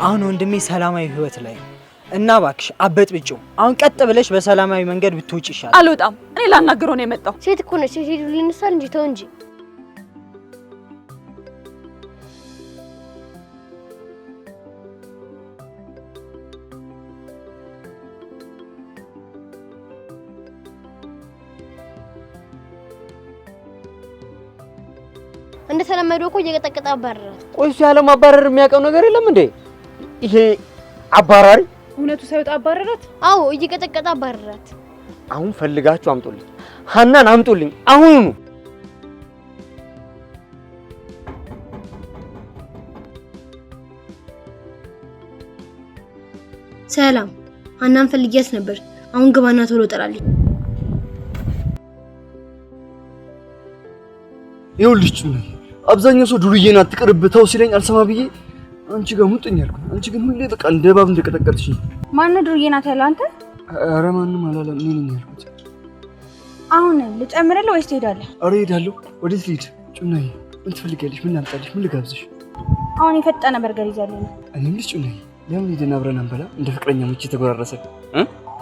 አሁን ወንድሜ ሰላማዊ ህይወት ላይ እና ባክሽ አበጥብጪው አሁን ቀጥ ብለሽ በሰላማዊ መንገድ ብትወጪ ይሻላል። አልወጣም። እኔ ላናግረው ነው የመጣው። ሴት እኮ ነች። ሴት ልንሳል እንጂ ተው እንጂ። እንደ ተለመደው እኮ እየቀጠቀጠ አባረራት። ቆይ እሱ ያለ ማባረር የሚያውቀው ነገር የለም እንዴ? ይሄ አባራሪ እውነቱ ሳይወጣ አባረራት። አዎ እየቀጠቀጠ አባረራት። አሁን ፈልጋችሁ አምጡልኝ፣ ሀናን አምጡልኝ አሁኑ። ሰላም፣ ሀናን ፈልጊያት ነበር። አሁን ግባና ቶሎ ጥራልኝ። ይኸውልሽ ነው አብዛኛው ሰው ዱርዬን አትቅርብተው ሲለኝ አልሰማ ብዬ አንቺ ጋር ሙጥኝ አልኩ። አንቺ ግን ሁሌ በቃ እንደ እባብ እንደቀጠቀጥሽ። ማን ነው ዱርዬ ናት ያለው? አንተ? ኧረ ማንም አላለም። እኔ ነኝ ያልኩት። አሁን ልጨምርልህ ወይስ ትሄዳለህ? ኧረ እሄዳለሁ። ወዴት ልሂድ? ጩናዬ ምን ትፈልጊያለሽ? ምን ላምጣልሽ? ምን ልጋብዝሽ? አሁን የፈጠነ በርገር ይዛልኝ ነው። እኔም ልጅ ጩናዬ ለምን ሄደን አብረን አንበላ? እንደ ፍቅረኛሞች የተጎራረሰን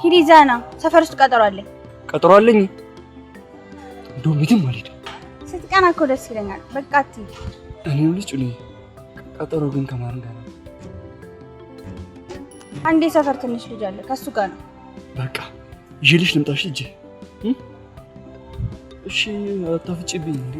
ሂድ ይዘና። ሰፈር ውስጥ ቀጠሮ አለኝ። ቀጠሮ አለኝ? እንደውም የትም አልሄድም። ስትቀና እኮ ደስ ይለኛል። በቃ አትሂድ። እኔም ልጅ ጩናዬ ቀጠሮ ግን ከማን ጋር ነው? አንዴ ሰፈር ትንሽ ልጅ አለ፣ ከሱ ጋር ነው። በቃ ይዤልሽ ልምጣሽ ልጅ። እሺ አታፍጪብኝ እንዴ?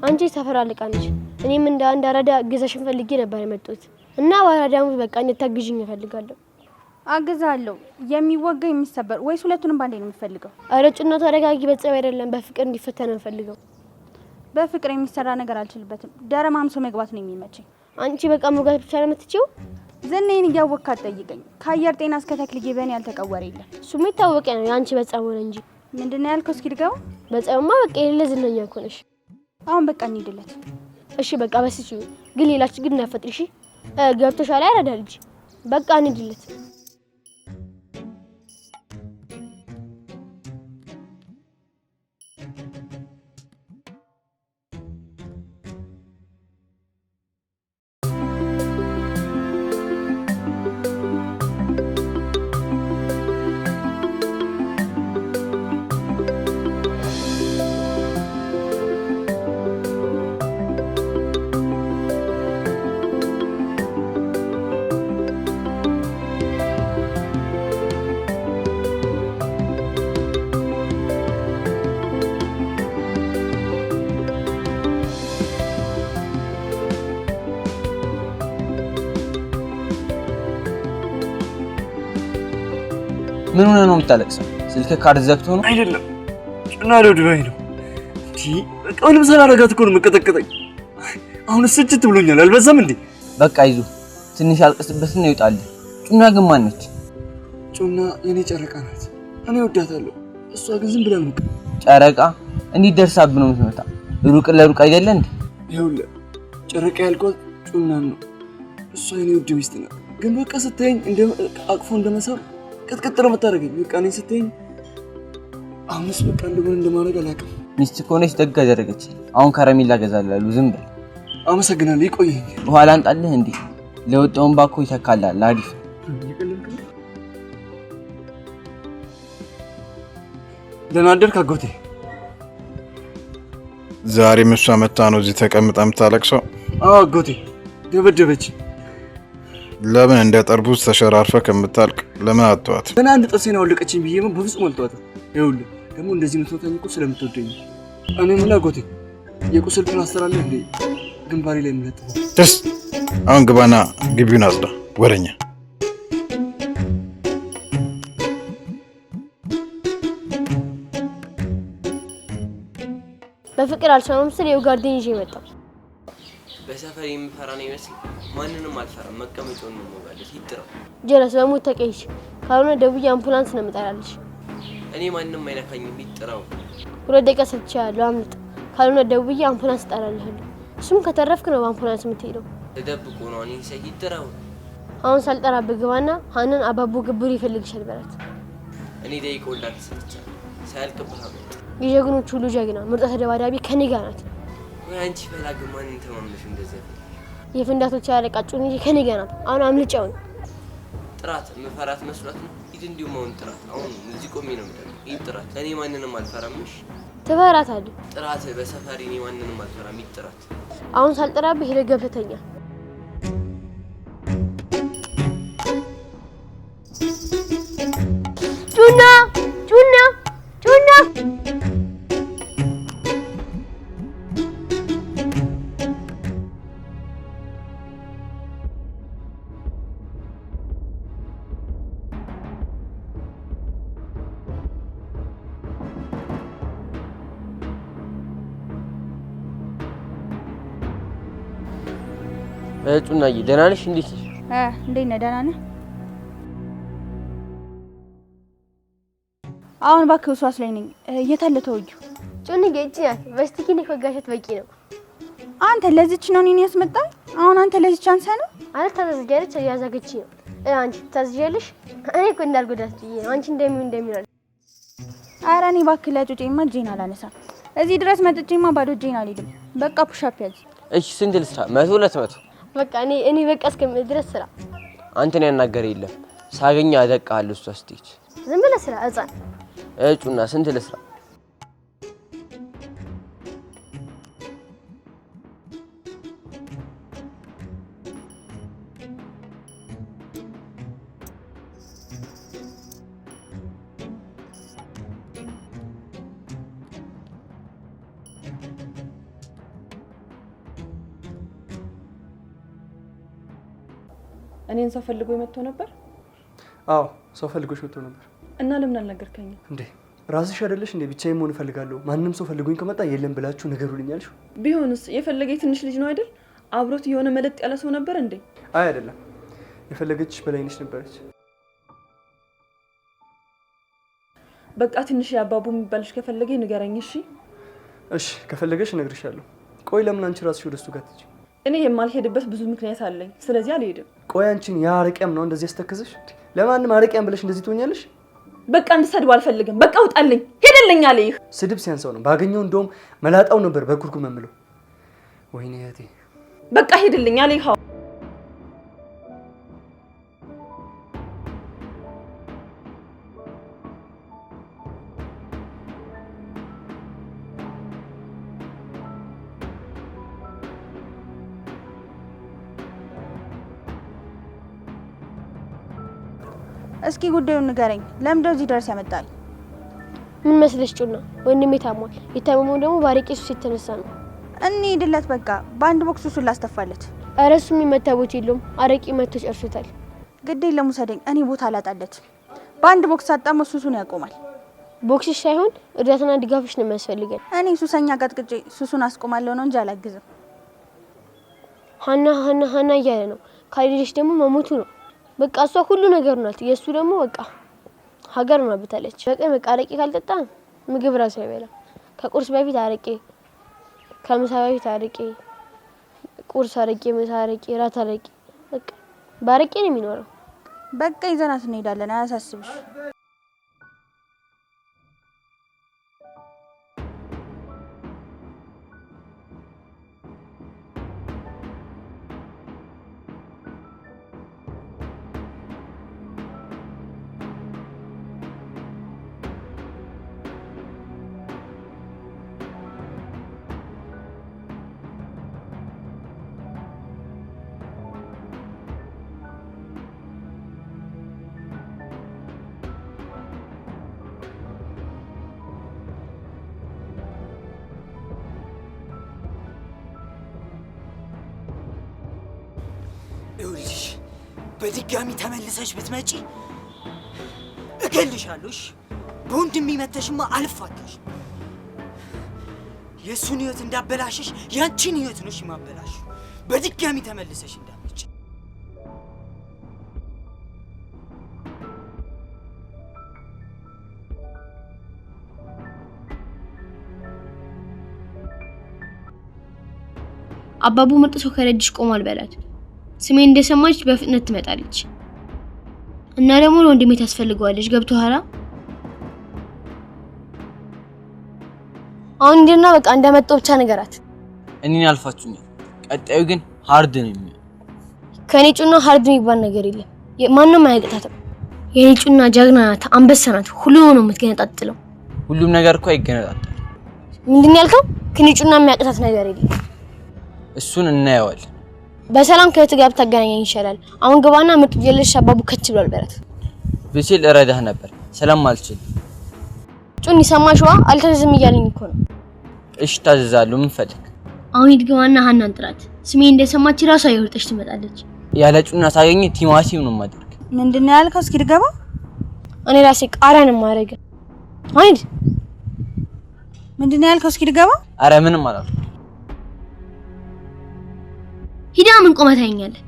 አንቺ ሰፈር አለቃ ነሽ። እኔም እንደ አንድ አራዳ እገዛሽን ፈልጌ ነበር የመጣሁት እና ባራዳሙ በቃ እንድታግዢኝ እፈልጋለሁ። አግዛለሁ። የሚወጋ የሚሰበር ወይስ ሁለቱንም ባንዴ ነው የምፈልገው? ኧረ ጭና ተረጋጊ። በጸባይ አይደለም በፍቅር እንዲፈተን ነው የምፈልገው። በፍቅር የሚሰራ ነገር አልችልበትም። ደረማምሶ መግባት ነው የሚመቸኝ። አንቺ በቃ መውጋት ብቻ ነው የምትችይው? ዝናዬን እያወቅክ አትጠይቀኝ። ከአየር ጤና እስከ ተክልዬ በእኔ ያልተቀወረ የለም። እሱማ የታወቀ ነው። የአንቺ በጸባይ ሆነ እንጂ ምንድነው ያልከው? እስኪ ድገመው። በጸባይማ በቃ የሌለ ዝነኛ እኮ ነሽ። አሁን በቃ እንሂድለት። እሺ በቃ በስቺው ግን ሌላ ችግር እንዳፈጥሪ። እሺ ገብቶሻል አይደል ልጅ? በቃ እንሂድለት። ምን ሆነ ነው የምታለቅሰው? ስልክ ካርድ ዘግቶ ነው? አይደለም ጩና ደብድባኝ ነው። በቃ ምንም ሳላረጋት እኮ ነው የምቀጠቅጠኝ። አሁን ስጭት ብሎኛል። አልበዛም እንዴ? በቃ ይዞ ትንሽ አልቅስበትና ይውጣል። ጩና ግን ማን ነች? ጩና የኔ ጨረቃ ናት። እኔ ወዳታለሁ። እሷ ግን ዝም ብላ ነው። ጨረቃ እንዴት ደርሳብህ ነው የምትመጣ? ሩቅ ለሩቅ አይደለ እንዴ? ይኸውልህ ጨረቃ ያልኳት ጩናን ነው። እሷ የኔ ውድ ሚስት ናት። ግን በቃ ስትይኝ አቅፎ እንደመሳብ ቅጥቅጥ ነው የምታደርገኝ። በቃ እኔ ስትይኝ አሁንስ በቃ እንደምን እንደማደርግ አላውቅም። ሚስት ከሆነች ደግ አደረገች። አሁን ከረሜላ ገዛላሉ። ዝም በል። አመሰግናለሁ። ይቆየኝ። በኋላ አንጣልህ እንዴ? ለወጣውን ባኮ ይተካላል። አሪፍ ደህና አደርክ አጎቴ? ዛሬም እሷ መታ ነው እዚህ ተቀምጣ የምታለቅሰው? አዎ አጎቴ፣ ደበደበች። ለምን እንደ ጠርቡዝ ተሸራርፈ ከምታልቅ ለምን አትተዋት? ገና አንድ ጥርሴን አወለቀችኝ ብዬ በፍጹም አልተዋትም። ይኸውልህ ደግሞ እንደዚህ የምትወጣኝ እኮ ስለምትወደኝ። እኔ ምን አጎቴ የቁስል ፕላስተር አለ እንዴ ግንባሬ ላይ የምለጥፈው? ደስ አሁን ግባና ግቢውን አጽዳ ወረኛ። በፍቅር አልሰማም ስል የኡጋርዴን ይዤ መጣሁ። በሰፈር የምፈራ ነው ይመስል ማንንም አልፈራም። መቀመጫውን ነው ማለት ይጥራው። ጀለስ በሞት ተቀይሽ ካልሆነ ደውዬ አምቡላንስ ነው የምጠራልሽ። እኔ ማንንም አይነካኝም። ይጥራው። 2 ደቂቃ ሰጥቻለሁ። አምልጥ። ካልሆነ ደውዬ አምቡላንስ እጠራልሃለሁ። እሱም ከተረፍክ ነው በአምቡላንስ የምትሄደው። ተደብቆ ነው እኔ ሰይ ይጥራው። አሁን ሳልጠራብህ ግባና ሀናን አባቡ ግብር ይፈልግሻል በላት። እኔ ደይቆላት ሰጥቻለሁ። ሳያልቅብህ የጀግኖቹ ሁሉ ጀግና ምርጥ ተደባዳቢ ከኔ ጋር ናት። ወይ አንቺ ፈላግ ማንን ተማምነሽ እንደዚህ የፍንዳቶች ያለቃጩን እንጂ ከኔ ጋር ናት። አሁን አምልጫው ነው። ጥራት መፈራት መስሏት ነው። ይት እንዲሁም አሁን ጥራት አሁን እዚህ ቆሜ ነው የምጠራው። ይጥራት። እኔ ማንንም አልፈራምሽ። ትፈራታለህ። ጥራት በሰፈሪ እኔ ማንንም አልፈራም። ይጥራት። አሁን ሳልጠራብህ ሄደህ ገብተህ ተኛ። ጩና ጩና ጩና ጩናዬ ደህና ነሽ? እንዴት ነሽ? እንዴት ነህ? ደህና ነህ? አሁን እባክህ ውስዋስ ላይ ነኝ። የት አለ ተወጊው? ጩኒ ገጭ ናት። በስቲኪኒ ከጋሸት በቂ ነው። አንተ ለዚች ነው እኔን ያስመጣኝ? አሁን አንተ ለዚች አንሳ ነው አለት ታዘጋጀች ያዛገች ነው። አንቺ ታዝያለሽ? እኔ እኮ እንዳልጎዳት ነው። አንቺ እንደሚሆን ኧረ እኔ እባክህ ለጩጬማ እጄን አላነሳም። እዚህ ድረስ መጥቼማ ባዶ እጄን አልሄድም። በቃ ፑሻፕ ያዝ። እሺ ስንት ልስራ? 100 200? በቃ እኔ በቃ እስከምል ድረስ ስራ። አንተን ያናገረ የለም። ሳገኛ አደቃለሁ። እሷ ስትሄድ ዝም ብለህ ስራ ህፃን። ጩና ስንት ልስራ? እኔን ሰው ፈልጎ መጥቶ ነበር? አዎ ሰው ፈልጎሽ መጥቶ ነበር። እና ለምን አልነገርከኝም እንዴ? ራስሽ አይደለሽ እንዴ ብቻዬን መሆን እፈልጋለሁ፣ ማንንም ሰው ፈልጎኝ ከመጣ የለም ብላችሁ ንገሩልኝ ያልሽ? ቢሆንስ የፈለገኝ ትንሽ ልጅ ነው አይደል? አብሮት የሆነ መለጥ ያለ ሰው ነበር እንዴ? አይ አይደለም፣ የፈለገችሽ በላይነሽ ነበረች። በቃ ትንሽ ያባቡ የሚባልሽ ከፈለገኝ ንገረኝ። እሺ እሺ፣ ከፈለገሽ እነግርሻለሁ። ቆይ ለምን አንቺ ራስሽ ወደሱ ጋር ትጂ? እኔ የማልሄድበት ብዙ ምክንያት አለኝ፣ ስለዚህ አልሄድም። ቆይ አንቺን ያ አረቂያም ነው እንደዚህ ያስተከዘሽ? ለማንም አረቂያም ብለሽ እንደዚህ ትሆኛለሽ? በቃ እንድሰድብ አልፈልግም። በቃ ውጣልኝ፣ ሄደልኝ አለ። ይህ ስድብ ሲያንሰው ነው። ባገኘው እንደውም መላጣው ነበር በኩርኩም የምለው። ወይኔ እህቴ፣ በቃ ሄደልኝ አለ። ይኸው እስኪ ጉዳዩን ንገረኝ። ለምንድነው እዚህ ድረስ ያመጣል? ምን መስለሽ ጩና? ወንድሜ ታሟል። የታመመው ደግሞ ባረቄ ሱስ የተነሳ ነው። እንሂድለት በቃ። በአንድ ቦክስ ሱሱን ላስተፋለት። ኧረ እሱም የሚመታ ቦታ የለውም። አረቄ መቶ ጨርሶታል። ግድ የለም ውሰደኝ። እኔ ቦታ አላጣለት። በአንድ ቦክስ አጣሞ ሱሱን ያቆማል። ቦክስሽ ሳይሆን እርዳታና ድጋፍሽ ነው የሚያስፈልገን። እኔ ሱሰኛ ቀጥቅጬ ሱሱን አስቆማለሁ ነው እንጂ አላግዝም። ሀና እያለ ነው። ካልሄደሽ ደግሞ መሞቱ ነው። በቃ እሷ ሁሉ ነገር ናት። የእሱ ደግሞ በቃ ሀገር ነው ብታለች። በቃ አረቄ ካልጠጣ ምግብ ራሱ አይበላም። ከቁርስ በፊት አረቄ፣ ከምሳ በፊት አረቄ፣ ቁርስ አረቄ፣ ምሳ አረቄ፣ ራት አረቄ። በቃ ባረቄ ነው የሚኖረው። በቃ ይዘናት እንሄዳለን፣ አያሳስብሽ። ይኸውልሽ በድጋሚ ተመልሰሽ ብትመጪ እገልሻለሁ። በወንድሜ መተሽማ አልፋታሽ። የእሱን ህይወት እንዳበላሽሽ ያንቺን ህይወት ነው ማበላሽ። በድጋሚ ተመልሰሽ እንዳትመጪ። አባቡ ምርጥ ሰው ከረጅሽ ቆሟል በላት። ስሜ እንደሰማች በፍጥነት ትመጣለች እና ደግሞ ወንድሜ ታስፈልገዋለች። ገብቶሃል? አሁን እንደና በቃ እንደመጣው ብቻ ነገራት። እኔን አልፋችሁኛል። ቀጣዩ ግን ሃርድ ነው የሚሆነው። ከኔ ጩና ሃርድ የሚባል ነገር የለም። ማንንም አያቅታትም። የኔ ጩና ጀግና ናት፣ አንበሳ ናት። ሁሉንም ነው የምትገነጣጥለው። ሁሉም ነገር እኮ አይገነጣጠልም። ምንድን ያልከው? ከኔ ጩና የሚያቅታት ነገር የለም። እሱን እናየዋለን። በሰላም ከእህት ጋር ብታገናኘኝ ይሻላል። አሁን ግባና ምርጥ ጀለሽ አባቡ ከች ብሏል በላት። ብችል እረዳህ ነበር፣ ሰላም አልችል። ጩኒ ሰማሽዋ? አልተዘዝም እያለኝ እኮ ነው። እሺ ታዘዛለሁ። ምን ፈልግ? አሁን ይድግባና ሀናን ጥራት። ስሜ እንደሰማች ራሷ ይወርጠሽ ትመጣለች። ያለ ጩና ሳገኝ ቲማቲም ነው ማድረግ። ምንድነው ያልከው? እስኪ ድገባ። እኔ ራሴ ቃሪያን ማረግ። አይድ ምንድነው ያልከው? እስኪ ድገባ። አረ ምንም አላልኩም። ሂዳ ምን ቆመህ ታየኛለህ?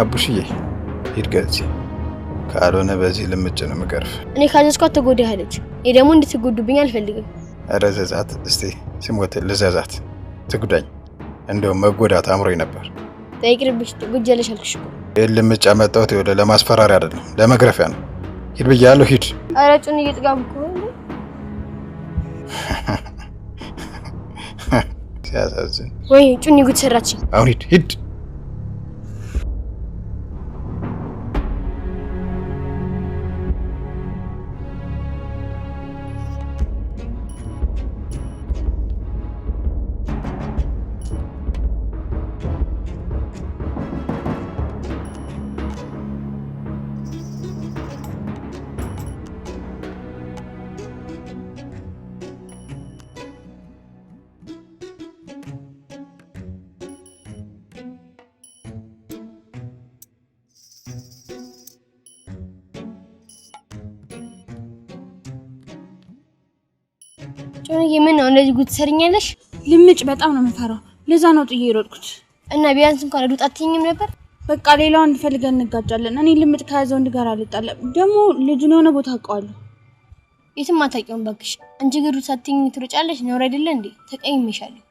አቡሽዬ ሂድ ከዚህ ካልሆነ በዚህ ልምጭ ነው የምገርፍ። እኔ ካዘዝኳት ተጎዳለች። እኔ ደግሞ እንድትጎዱብኝ አልፈልግም። ኧረ ዘዛት እስቲ ሲሞት ልዘዛት ትጉዳኝ። እንደው መጎዳት አምሮኝ ነበር። ጠይቅርብሽ ትጎጃለሽ አልኩሽ እኮ። ልምጭ አመጣሁት ይኸውልህ ለማስፈራሪያ አይደለም ለመግረፊያ ነው። ሂድ ብያለሁ ሂድ። ኧረ ጩን እየጥጋብ እኮ ሲያሳዝን። ወይ ጩን ጉድ ሰራችኝ። አሁን ሂድ ሂድ። ጮኔ ምን ነው እንደዚህ ጉድ ትሰርኛለሽ? ልምጭ በጣም ነው የምፈራው። ለዛ ነው ጥዬ የሮጥኩት። እና ቢያንስ እንኳን ሩጥ አትይኝም ነበር? በቃ ሌላው እንፈልገን እንጋጫለን። እኔ ልምጭ ከያዘው ወንድ ጋር አልጣለም። ደግሞ ልጁን የሆነ ቦታ አውቀዋለሁ። የትም አታውቂውም ባክሽ። አንቺ ግን ሩጥ ሳትይኝ ትሮጫለሽ ነው አይደለ እንዴ? ተቀይሜሻለሁ።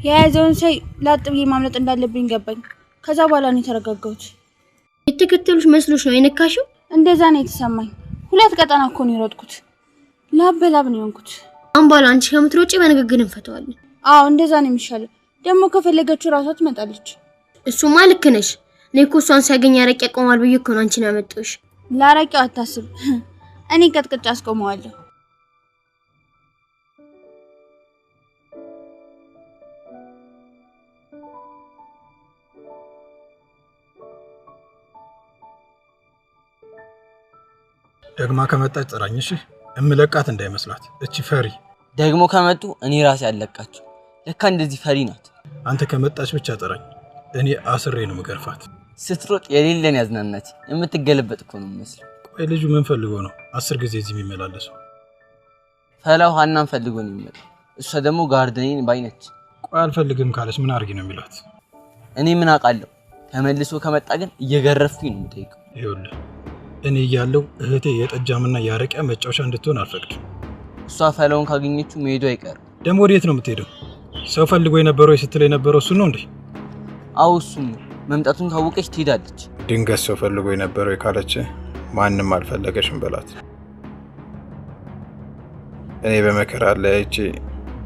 የያዘውን ሰው ላጥ ብዬ ማምለጥ እንዳለብኝ ገባኝ። ከዛ በኋላ ነው የተረጋጋሁት። የተከተሉሽ መስሎሽ ነው የነካሽው? እንደዛ ነው የተሰማኝ። 2 ቀጠና እኮ ነው የሮጥኩት። ላብ በላብ ነው የሆንኩት። አምባላ አንቺ ከምትሮጪ በንግግር እንፈተዋለን። አዎ እንደዛ ነው የሚሻለው። ደግሞ ከፈለገችው ራሷ ትመጣለች። እሱማ ልክ ነሽ። እኔ እኮ እሷን ሲያገኝ አረቄ ያቆማል ብዬ እኮ ነው አንቺን ያመጣሁሽ። ላረቄው አታስብ፣ እኔ ቀጥቅጫ አስቆመዋለሁ። ደግማ ከመጣች ጥራኝ እሺ። እምለቃት እንዳይመስላት እቺ ፈሪ። ደግሞ ከመጡ እኔ ራሴ አለቃቸው። ለካ እንደዚህ ፈሪ ናት። አንተ ከመጣች ብቻ ጥራኝ፣ እኔ አስሬ ነው መገርፋት። ስትሮጥ የሌለን ያዝናናች የምትገለበጥ እኮ ነው መስለው። ቆይ ልጁ ምን ፈልጎ ነው 10 ጊዜ እዚህ የሚመላለሰው? ፈላው ሀናን ፈልጎ ነው የሚመጣው። እሷ ደግሞ ጋርደኔን ባይነች። ቆይ አልፈልግም ካለች ምን አርጊ ነው የሚላት? እኔ ምን አውቃለሁ። ተመልሶ ከመጣ ግን እየገረፍኩኝ ነው የምጠይቀው። ይኸውልህ እኔ እያለሁ እህቴ የጠጃምና የአረቂያ መጫወቻ እንድትሆን አልፈቅድም። እሷ ፈላውን ካገኘችው መሄዱ አይቀርም። ደግሞ ወዴት ነው የምትሄደው? ሰው ፈልጎ የነበረው ስትል የነበረው እሱ ነው እንዴ? አዎ እሱም ነው። መምጣቱን ካወቀች ትሄዳለች። ድንገት ሰው ፈልጎ የነበረው ካለች ማንም አልፈለገሽም በላት። እኔ በመከራ ላይ አይቼ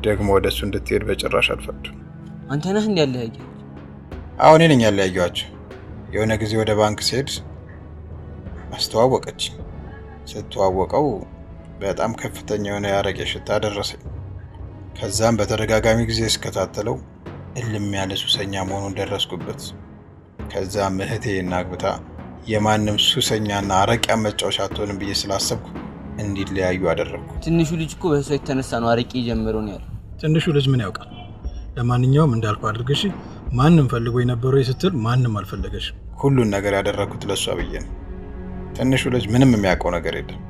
ደግሞ ወደሱ እንድትሄድ በጭራሽ አልፈቅድም። አንተ ነህ እንዴ ያለያየው? አዎ እኔ ነኝ ያለያየኋቸው። የሆነ ጊዜ ወደ ባንክ ስሄድ አስተዋወቀች። ስትዋወቀው በጣም ከፍተኛ የሆነ ያረቄ ሽታ ደረሰኝ። ከዛም በተደጋጋሚ ጊዜ እስከታተለው እልም ያለ ሱሰኛ መሆኑን ደረስኩበት። ከዛም እህቴ እናግብታ የማንም ሱሰኛና አረቂያ መጫወቻ አትሆንም ብዬ ስላሰብኩ እንዲለያዩ አደረግኩ። ትንሹ ልጅ እኮ በሷ የተነሳ ነው አረቄ ጀምሮ ነው ያለው። ትንሹ ልጅ ምን ያውቃል? ለማንኛውም እንዳልኩ አድርገሽ ማንም ፈልጎ የነበረው ስትል ማንም አልፈለገሽ። ሁሉን ነገር ያደረኩት ለሷ ብዬ ነው። ትንሹ ልጅ ምንም የሚያውቀው ነገር የለም።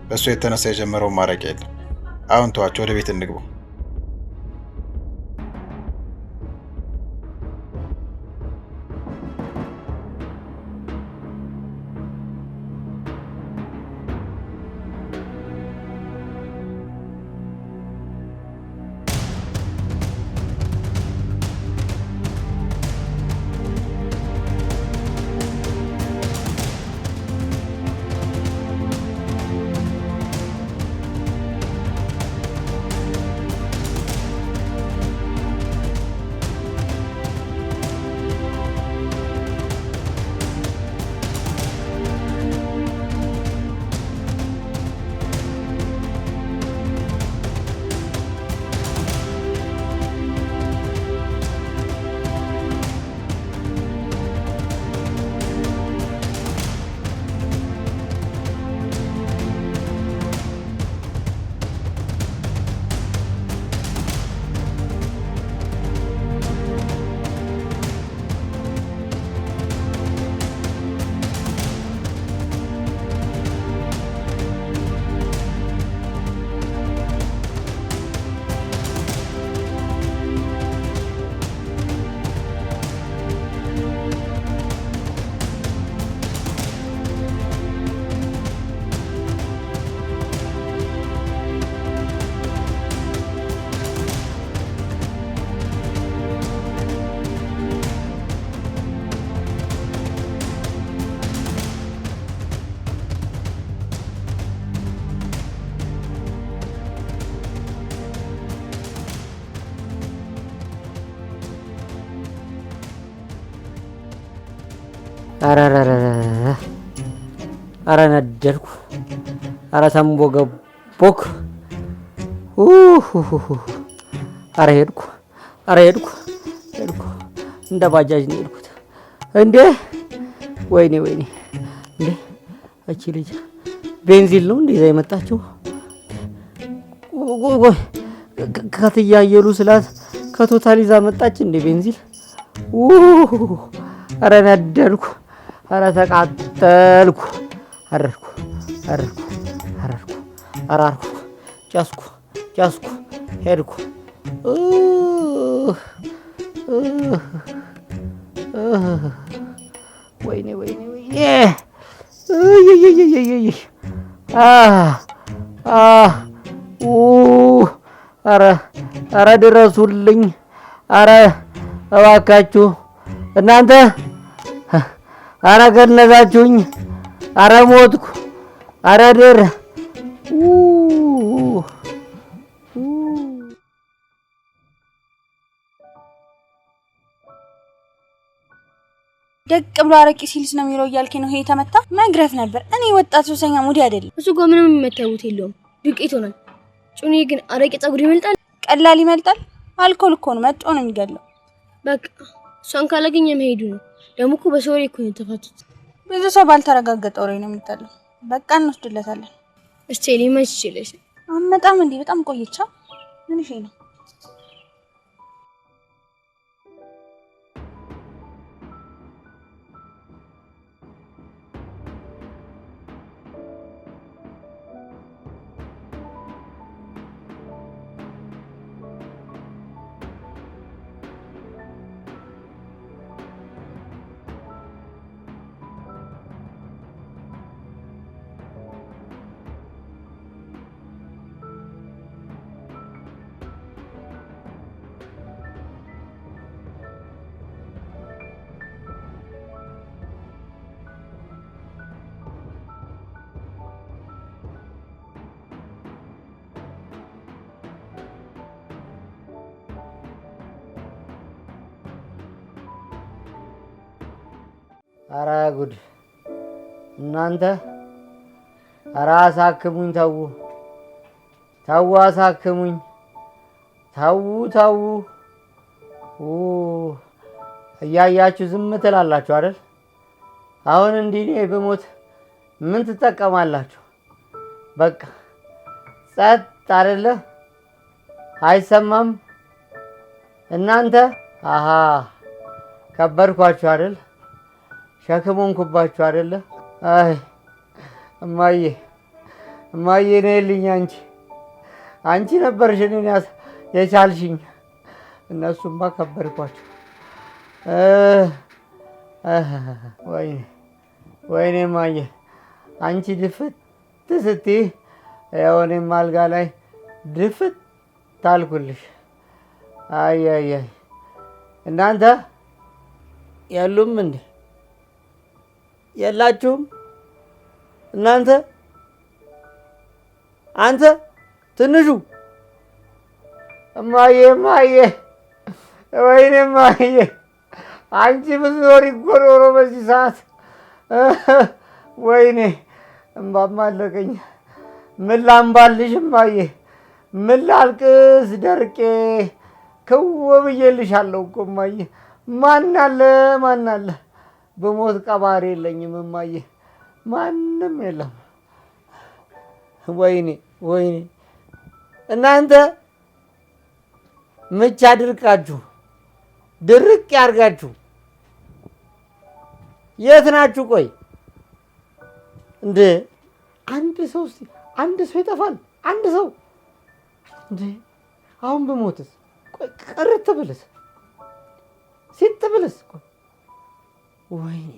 በሱ የተነሳ የጀመረው ማረቂያ የለም። አሁን ተዋቸው፣ ወደ ቤት እንግባ። አረ ነደርኩ። አረ ተንቦገቦክ። አረ ሄድኩ እንደ ባጃጅ ነው ሄድኩት። እንዴ ወይኔ እንዴ እቺ ልጅ ቤንዚን ነው እንዴ ይዛ የመጣችው? ከትያየሉ ስላት ከቶታል ይዛ መጣች እንዴ ቤንዚን? አረ ነደርኩ። አረ ተቃጠልኩ። አረርኩ ጫስኩ ሄድኩ። ወይኔ አረ ድረሱልኝ። አረ እባካችሁ እናንተ። አረ ገነዛችሁኝ። አረ ሞትኩ። ኧረ ደረ ደቅ ብሎ አረቂ ሲልስ ነው የሚለው እያልከኝ ነው? ይሄ የተመታ መግረፍ ነበር። እኔ ወጣት ሱሰኛ ሙዲ አይደለም። እሱ ጋር ምንም የሚመታውት የለውም። ዱቄት ሆናል። ጩኔ ግን አረቂ ፀጉር ይመልጣል። ቀላል ይመልጣል። አልኮል እኮ ነው መጥቶ ነው የሚገለው። በቃ እሷን ካላገኘ መሄዱ ነው። ደግሞ እኮ በሰው እኮ ነው የተፋቱት። ብዙ ሰው ባልተረጋገጠ ወሬ ነው የሚጣለው። በቃ እንወስድለታለን። እስቲ ሊመች ይችላል። አመጣም እንዴ? በጣም ቆየቻ። ምን እሺ ነው? ኧረ ጉድ እናንተ! ኧረ አሳክሙኝ! ተው ተው፣ አሳክሙኝ! ተው ተው! እያያችሁ ዝም ትላላችሁ አይደል? አሁን እንዲህ እኔ ብሞት ምን ትጠቀማላችሁ? በቃ ጸጥ አይደለ? አይሰማም? እናንተ አሃ ከበድኳችሁ አይደል? ሸክሞንኩባችሁ አይደለ? አይ እማዬ እማዬ ነይልኝ። አንቺ ነበርሽ እኔን የቻልሽኝ። እነሱማ ከበድኳችሁ። ወይኔ ወይኔ እማዬ አንቺ ድፍት ስትይ ያው እኔም አልጋ ላይ ድፍት ታልኩልሽ። አይ አይ አይ እናንተ የሉም እንዴ? የላችሁም እናንተ? አንተ ትንሹ እማዬ እማዬ ወይኔ እማዬ አንቺ ብትኖሪ እኮ ኖሮ በዚህ ሰዓት ወይኔ እምባማ አለቀኝ። ምን ላምባልሽ እማዬ? ምን ላልቅስ ደርቄ? ክው ብዬልሻለሁ እኮ እማዬ። ማን አለ? በሞት ቀባሪ የለኝም እማዬ፣ ማንም የለም። ወይኔ ወይኔ እናንተ ምች አድርቃችሁ ድርቅ ያርጋችሁ የት ናችሁ? ቆይ እንዴ አንድ ሰው ይጠፋል። አንድ ሰው እንዴ አሁን በሞትስ? ቆይ ቀርት ብልስ ሲጥ ብልስ? ወይኔ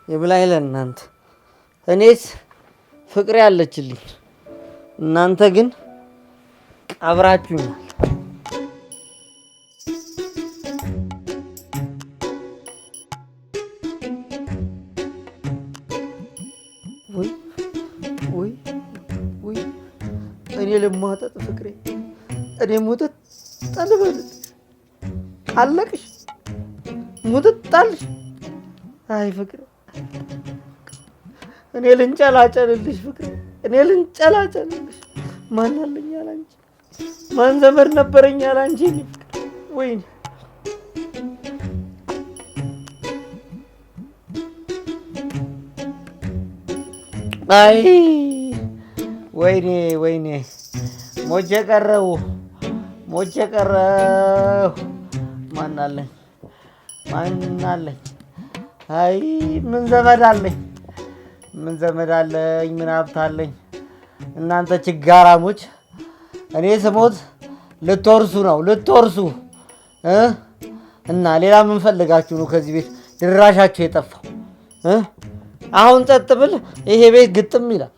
ይብላኝ ለእናንተ። እኔስ ፍቅሬ ያለችልኝ፣ እናንተ ግን ቀብራችሁኛል። ወይ ወይ ወይ እኔ ልማጠጥ ፍቅሬ፣ እኔ ሙጥጥ ጠልበልሽ አለቅሽ ሙጥጣልሽ። አይ ፍቅሬ እኔ ልንጨላጨልልሽ ፍቅሬ፣ እኔ ልንጨላጨልልሽ። ማን አለኝ አላንቺ? ማን ዘመድ ነበረኝ አላንቺ? ፍቅሬ ወይኔ አይ ወይኔ ወይኔ ሞቼ ቀረው። ማን አለኝ? አይ ምን ዘመድ አለኝ? ምን ሀብት አለኝ? እናንተ ችጋራሞች፣ እኔ ስሞት ልትወርሱ ነው እና ሌላ ምን ፈልጋችሁ ነው ከዚህ ቤት ድራሻችሁ የጠፋው? አሁን ጸጥ ብል ይሄ ቤት ግጥም ይላል።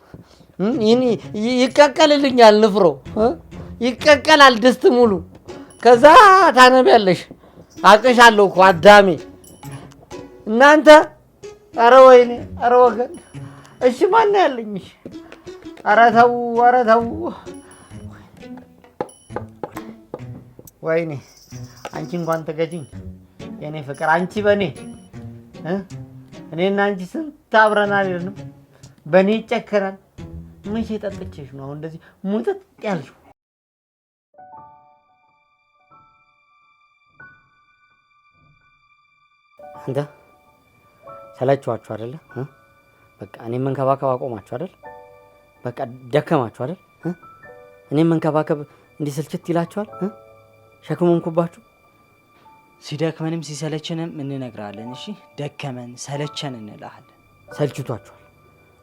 ይቀቀልልኛል፣ ንፍሮ ይቀቀላል ድስት ሙሉ። ከዛ ታነቢያለሽ። አቅሻለሁ እኮ አዳሜ። እናንተ ኧረ ወይኔ ኧረ ወገን እሺ ማን ያለኝ? ኧረ ተው ኧረ ተው። ወይኔ አንቺ እንኳን ተገጂኝ የኔ ፍቅር። አንቺ በኔ እኔና አንቺ ስንት አብረን አይደለም በኔ ይጨከራል። መቼ ጠጥቼሽ ነው አሁን እንደዚህ ሙጥጥ ያልሽው? አንተ ሰላችኋችሁ አይደለ? በቃ እኔም መንከባከብ አቆማችሁ አይደል? በቃ ደከማችሁ አይደል? እኔም መንከባከብ እንዲህ ስልችት ይላችኋል? ሸክም ሆንኩባችሁ። ሲደክመንም ሲሰለችንም እንነግራለን። እሺ ደከመን ሰለቸን እንላለን። ሰልችቷችኋል።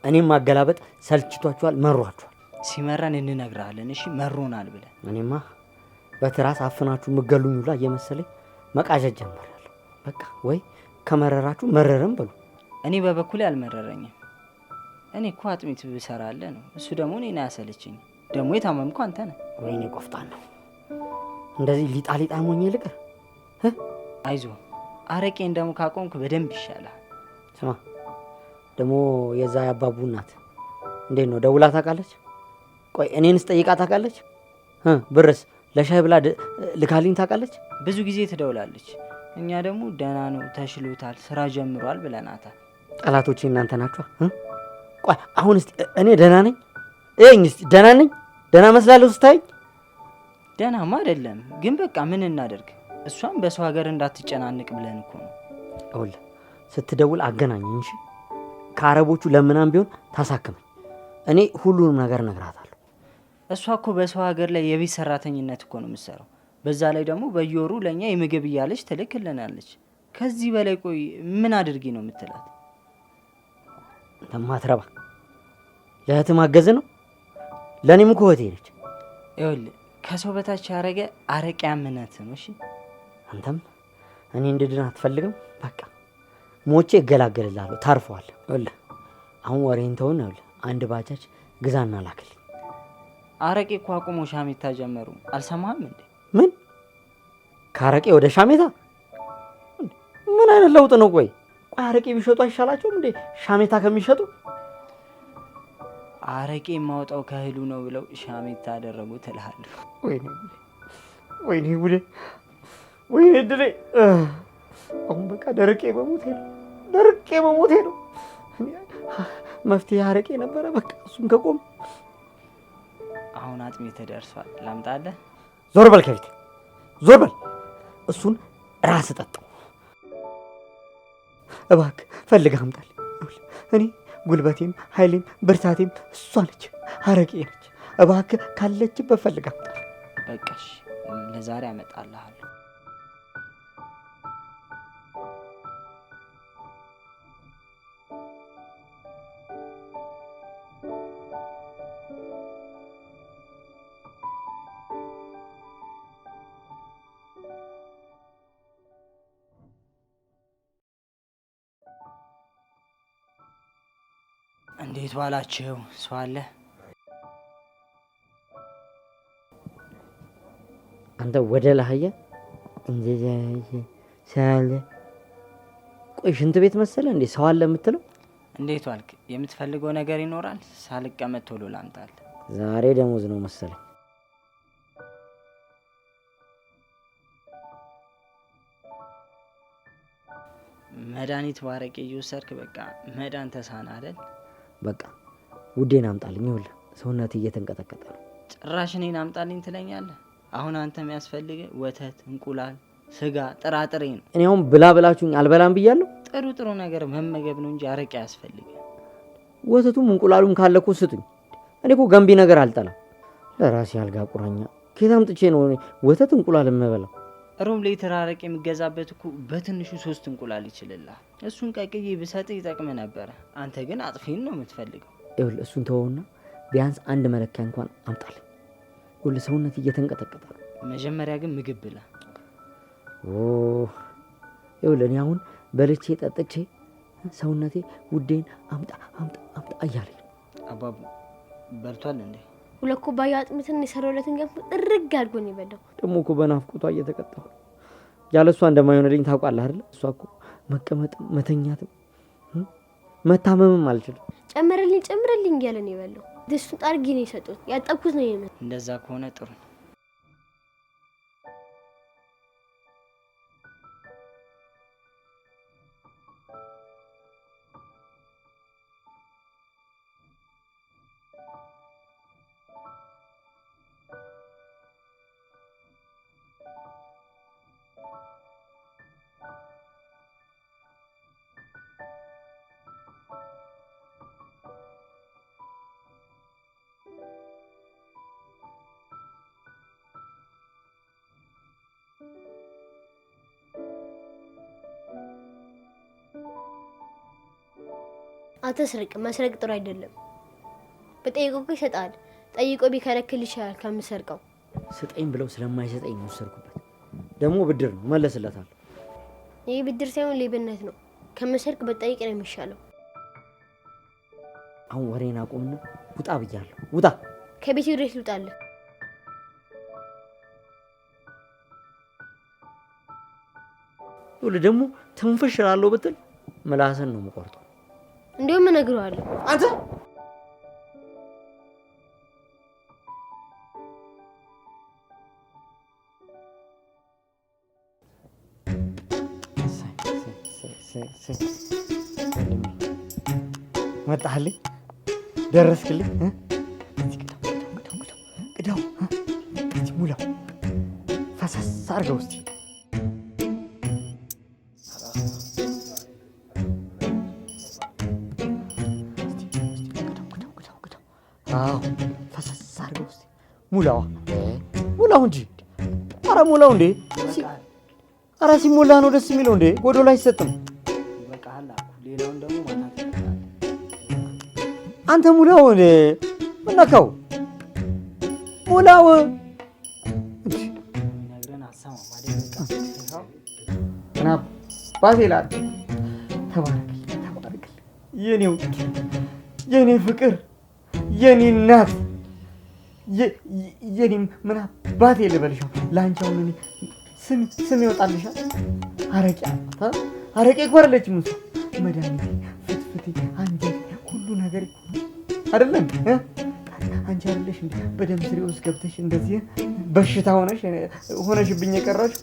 እኔም ማገላበጥ ሰልችቷችኋል፣ መሯችኋል። ሲመራን እንነግራለን። እሺ መሮናል ብለን እኔማ በትራስ አፍናችሁ ምገሉኝ ሁላ እየመሰለኝ መቃዠት ጀምራለሁ። በቃ ወይ ከመረራችሁ መረረም በሉ። እኔ በበኩሌ አልመረረኝም። እኔ እኮ አጥሚት ብሰራለ ነው። እሱ ደግሞ እኔን አያሰለችኝም። ደግሞ የታመምኩ አንተ ነህ። ወይኔ ቆፍጣን ነው። እንደዚህ ሊጣ ሞኝ ልቅር። አይዞ አረቄን ደግሞ ካቆምክ በደንብ ይሻላል። ስማ ደግሞ የዛ ያባቡ እናት እንዴት ነው? ደውላ ታውቃለች? ቆይ እኔንስ ጠይቃ ታውቃለች? ብርስ ለሻይ ብላ ልካልኝ ታውቃለች? ብዙ ጊዜ ትደውላለች። እኛ ደግሞ ደህና ነው ተሽሎታል፣ ስራ ጀምሯል ብለናታል። ጠላቶቼ እናንተ ናችሁ። ቆይ አሁን እስቲ እኔ ደህና ነኝ? እኝ እስቲ ደህና ነኝ? ደህና መስላለሁ ስታይ? ደህናማ አይደለም፣ ግን በቃ ምን እናደርግ? እሷም በሰው ሀገር እንዳትጨናንቅ ብለን እኮ ነው። ይኸውልህ ስትደውል አገናኘኝ እሺ? ከአረቦቹ ለምናም ቢሆን ታሳክመኝ። እኔ ሁሉንም ነገር እነግራታለሁ። እሷ እኮ በሰው ሀገር ላይ የቤት ሰራተኝነት እኮ ነው የምትሰራው። በዛ ላይ ደግሞ በየወሩ ለእኛ የምግብ እያለች ትልክልናለች። ከዚህ በላይ ቆይ ምን አድርጊ ነው የምትላት? ለማትረባ ለእህት ማገዝ ነው። ለእኔም እኮ እህቴ ነች። ይኸውልህ ከሰው በታች ያረገ አረቄ እምነት ነው። እሺ አንተም እኔ እንድድን አትፈልግም? በቃ ሞቼ እገላገልልሃለሁ። ታርፈዋል። ይኸውልህ አሁን ወሬን ተውን። ይኸውልህ አንድ ባጃጅ ግዛና ላክልኝ። አረቄ እኮ አቁሞ ሻሜታ ጀመሩ። አልሰማህም እንዴ? ምን ከአረቄ ወደ ሻሜታ? ምን አይነት ለውጥ ነው? ቆይ አረቄ ቢሸጡ አይሻላቸውም እንዴ ሻሜታ ከሚሸጡ? አረቄ የማውጣው ከእህሉ ነው ብለው ሻሜታ አደረጉ ትልሃለሁ። ወይኔ ጉዴ! ወይኔ ድሬ! አሁን በቃ ደርቄ መሞቴ ነው። መፍትሄ አረቄ ነበረ። በቃ እሱን ከቆም አሁን አጥሚት ደርሷል። ላምጣለህ? ዞር በል ከፊት ዞር በል። እሱን ራስ ጠጣው እባክህ። ፈልገህ አምጣልኝ። እኔ ጉልበቴም ኃይሌም ብርታቴም እሷ ነች፣ አረቄ ነች። እባክህ ካለችበት ፈልገህ አምጣልኝ። በቃሽ፣ ለዛሬ አመጣልሃለሁ። እንዴት ዋላችሁ? ሰው አለ? አንተ ወደ ላህያ እንዴ ሳለ ቆይ ሽንት ቤት መሰለ እንዴ ሰው አለ የምትለው? እንዴት ዋልክ? የምትፈልገው ነገር ይኖራል? ሳልቀመጥ ቶሎ ላምጣል። ዛሬ ደሞዝ ነው መሰለኝ። መድኃኒት ባረቄ እየወሰድክ በቃ መዳን ተሳና አይደል? በቃ ውዴን አምጣልኝ። ይኸውልህ ሰውነቴ እየተንቀጠቀጠ ነው። ጭራሽ እኔን አምጣልኝ ትለኛለህ? አሁን አንተ የሚያስፈልግ ወተት፣ እንቁላል፣ ስጋ፣ ጥራጥሬ ነው። እኔ አሁን ብላ ብላችሁኝ አልበላም ብያለሁ። ጥሩ ነገር መመገብ ነው እንጂ አረቄ አያስፈልግ። ወተቱም እንቁላሉም ካለ እኮ ስጡኝ። እኔ እኮ ገንቢ ነገር አልጠላም። ለራሴ አልጋ ቁራኛ ከየት አምጥቼ ነው ወተት እንቁላል የምበላው? ሩብ ሊትር አረቄ የሚገዛበት እኮ በትንሹ 3 እንቁላል ይችልልሃል። እሱን ቀቅዬ ብሰጥ ይጠቅም ነበረ። አንተ ግን አጥፊን ነው የምትፈልገው። ይኸውልህ እሱን ተወውና ቢያንስ አንድ መለኪያ እንኳን አምጣልኝ። ይኸውልህ ሰውነት እየተንቀጠቀጠ ነው። መጀመሪያ ግን ምግብ ብላ። ይኸውልህ እኔ አሁን በልቼ ጠጥቼ ሰውነቴ ውዴን አምጣ እያለኝ። አባቡ በልቷል እንዴ? 2 ኩባያ አጥሚትን የሰራሁለትን ገንፎ ጥርግ አድርጎ ነው የበላው። ደግሞ እኮ በናፍቆቷ እየተቀጣሁ ያለ እሷ እንደማይሆንልኝ ታውቃለህ አይደል? እሷ እኮ መቀመጥም መተኛትም መታመምም አልችልም። ጨምረልኝ እያለ ነው የበላው። ድስቱን ጠርጌ ነው የሰጡት። ያጠብኩት ነው የመሰለው። እንደዛ ከሆነ ጥሩ ነው። አትስርቅ። መስረቅ ጥሩ አይደለም። በጠይቆ ይሰጣል። ጠይቆ ቢከለክል ይሻላል ከምሰርቀው። ስጠኝ ብለው ስለማይሰጠኝ ነው የወሰድኩበት። ደግሞ ብድር ነው መለስለታለሁ። ይህ ብድር ሳይሆን ሌብነት ነው። ከምሰርቅ በጠይቅ ነው የሚሻለው። አሁን ወሬን አቁምና ውጣ ብያለሁ። ውጣ። ከቤት ድረስ ልውጣለህ? ሁሉ ደግሞ ትንፍሽ እላለሁ ብትል ምላስን ነው የምቆርጠው። እንዲሁም እነግረዋለሁ። አንተ መጣህልኝ፣ ደረስክልኝ። ቅዳው ሙላው፣ ፈሰስ አድርገው እስኪ። አዎ ፈሰስ አድርገው እስኪ። ሙላዋ ሙላው እንጂ። ኧረ ሙላው እንዴ! ኧረ ሲሞላ ነው ደስ የሚለው እንዴ! ጎዶሎ አይሰጥም። ሌላውን ደግሞ ማታ አንተ ሙላው እንዴ! ምን ነካው? ሙላው ነግረን አሰማም አይደል? እና ባቴላል ተባረክልኝ፣ የኔው የኔ ፍቅር፣ የኔ እናት፣ የኔ ምን አባቴ ልበልሽ? ለአንቺ አሁን እኔ ስም ይወጣልሻል። አረቄ እኮ አይደለችም እሷ፣ መድኃኒቴ፣ ፍትፍቴ፣ አንጀቴ፣ ሁሉ ነገር አይደለም። አንቺ አይደለሽ እንዴ በደም ስሬ ውስጥ ገብተሽ እንደዚህ በሽታ ሆነሽብኝ የቀረሽው?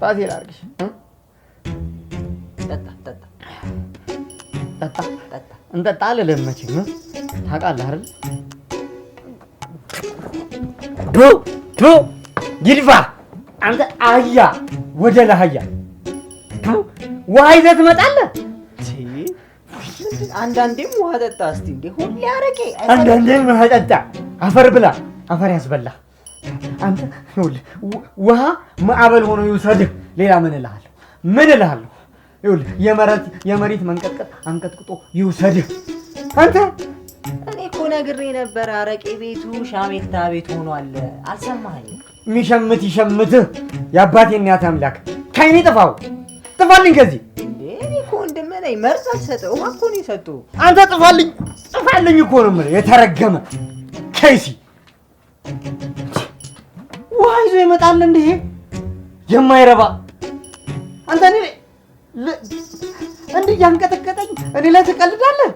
ባቴ ላድርግሽ። ጠጣ እንጠጣ አልልም መቼም ታውቃለህ አይደል? ይልፋ አንተ አህያ ወደ ለአህያ ውሃ ይዘህ ትመጣለህ። አንዳንዴም ውሃ ጠጣ እስቲ። እንዴ ሁሌ አረቄ? አንዳንዴም ውሃ ጠጣ። አፈር ብላ፣ አፈር ያስበላ። አንተ ውሃ ማዕበል ሆኖ ይውሰድህ። ሌላ ምን እልሃለሁ? ይኸውልህ የመሬት መንቀጥቀጥ አንቀጥቅጦ ይውሰድህ። አንተ እኔ እኮ ነግሬ ነበር አረቄ ቤቱ ሻሜታ ቤት ሆኗል። አልሰማኸኝም? የሚሸምት ይሸምትህ። የአባቴ እናት አምላክ ከእኔ ጥፋልኝ ከዚህ። እንዴ እኔ እኮ ወንድምህ ነኝ። መርዝ አልሰጠህ። ውሃ እኮ ነው የሰጡህ። አንተ ጥፋልኝ እኮ ነው የምልህ። የተረገመ ከይሲ ውሃ ይዞ ይመጣል እንዴ የማይረባ። አንተ እንዲህ ያንቀጠቀጠኝ እኔ ላይ ትቀልዳለህ?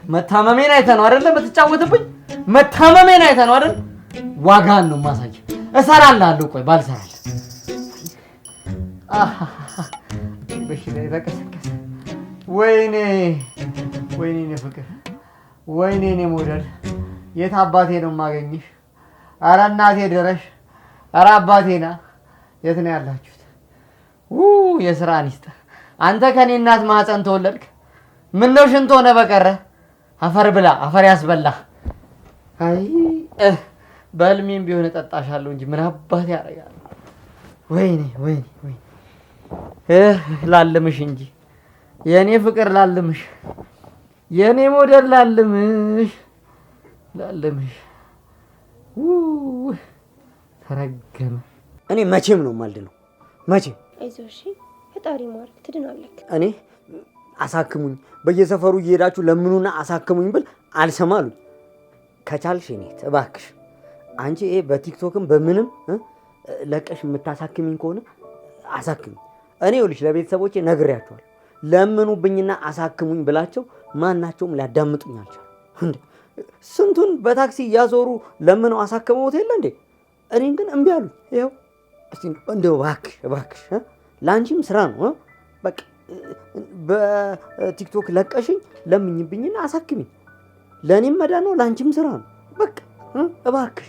መታመሜን አይተህ ነው አይደል የምትጫወትብኝ? መታመሜን አይተህ ነው አይደል? ዋጋህን ነው የማሳየህ። እሰራልሃለሁ። ቆይ ባልሰራልህ በሽታ የተቀሰቀሰ። ወይኔ እኔ ፍቅር፣ ወይኔ እኔ መውደድ፣ የት አባቴ ነው የማገኝሽ? ኧረ እናቴ ድረሽ፣ ኧረ አባቴ ና። የት ነው ያላችሁት? የስራን ይስጥህ። አንተ ከኔ እናት ማህፀን ተወለድክ። ምነው ሽንት ሆነ በቀረ? አፈር ብላ፣ አፈር ያስበላህ። አይ በህልሜም ቢሆን እጠጣሻለሁ እንጂ ምን አባቴ ያደርጋል? ወይኔ ላልምሽ እንጂ የኔ ፍቅር ላልምሽ፣ የኔ ሞዴል ላልምሽ። ተረገመ። እኔ መቼም ነው የማልድነው፣ መቼም። አይዞህ እሺ፣ ፈጣሪ ማርክ ትድናለህ። እኔ አሳክሙኝ፣ በየሰፈሩ እየሄዳችሁ ለምኑና አሳክሙኝ ብል አልሰማሉኝ። ከቻልሽ እኔ እባክሽ አንቺ ይሄ በቲክቶክም በምንም ለቀሽ የምታሳክሚኝ ከሆነ አሳክሚኝ። እኔ ይኸውልሽ ለቤተሰቦቼ ነግሬያቸዋለሁ። ለምኑብኝና አሳክሙኝ ብላቸው ማናቸውም ሊያዳምጡኝ አልቻሉ። እንዴ ስንቱን በታክሲ እያዞሩ ለምነው አሳክመውት የለ እንዴ? እኔን ግን እምቢ አሉኝ። ይኸው እስቲ እንደው እባክሽ ለአንቺም ስራ ነው። በቃ በቲክቶክ ለቀሽኝ ለምኝብኝና አሳክሚኝ። ለእኔም መዳን ነው፣ ለአንቺም ስራ ነው። በቃ እባክሽ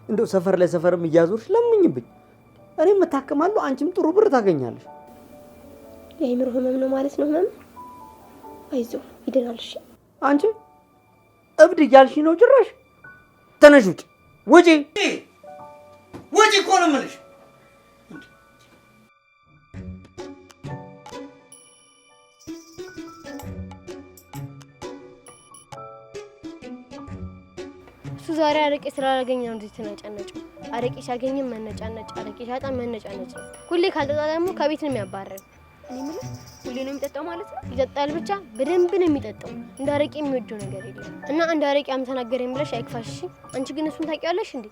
እንደው ሰፈር ለሰፈርም እያዞርሽ ለምኝብኝ። እኔም እታከማለሁ፣ አንቺም ጥሩ ብር ታገኛለሽ። የአእምሮ ህመም ነው ማለት ነው። ህመም አይዞህ ይድናል። እሺ አንቺ እብድ እያልሽ ነው ጭራሽ። ተነሽ ውጪ እኮ ነው የምልሽ። እሱ ዛሬ አረቄ ስላላገኘ ነው እንደዚህ ተነጫነጭ። አረቄ ሲያገኝም መነጫነጭ፣ አረቄ ሲያጣ መነጫነጭ። ሁሌ ካልጠጣ ደግሞ ከቤት ነው የሚያባረን። እኔ የምልህ ሁሌ ነው የሚጠጣው ማለት ነው? ይጠጣል ብቻ በደንብ ነው የሚጠጣው። እንደ አረቄ የሚወደው ነገር የለም። እና እንደ አረቄ አምተናገረኝ ብለሽ አይክፋሽ። አንቺ ግን እሱን ታውቂዋለሽ እንዴ?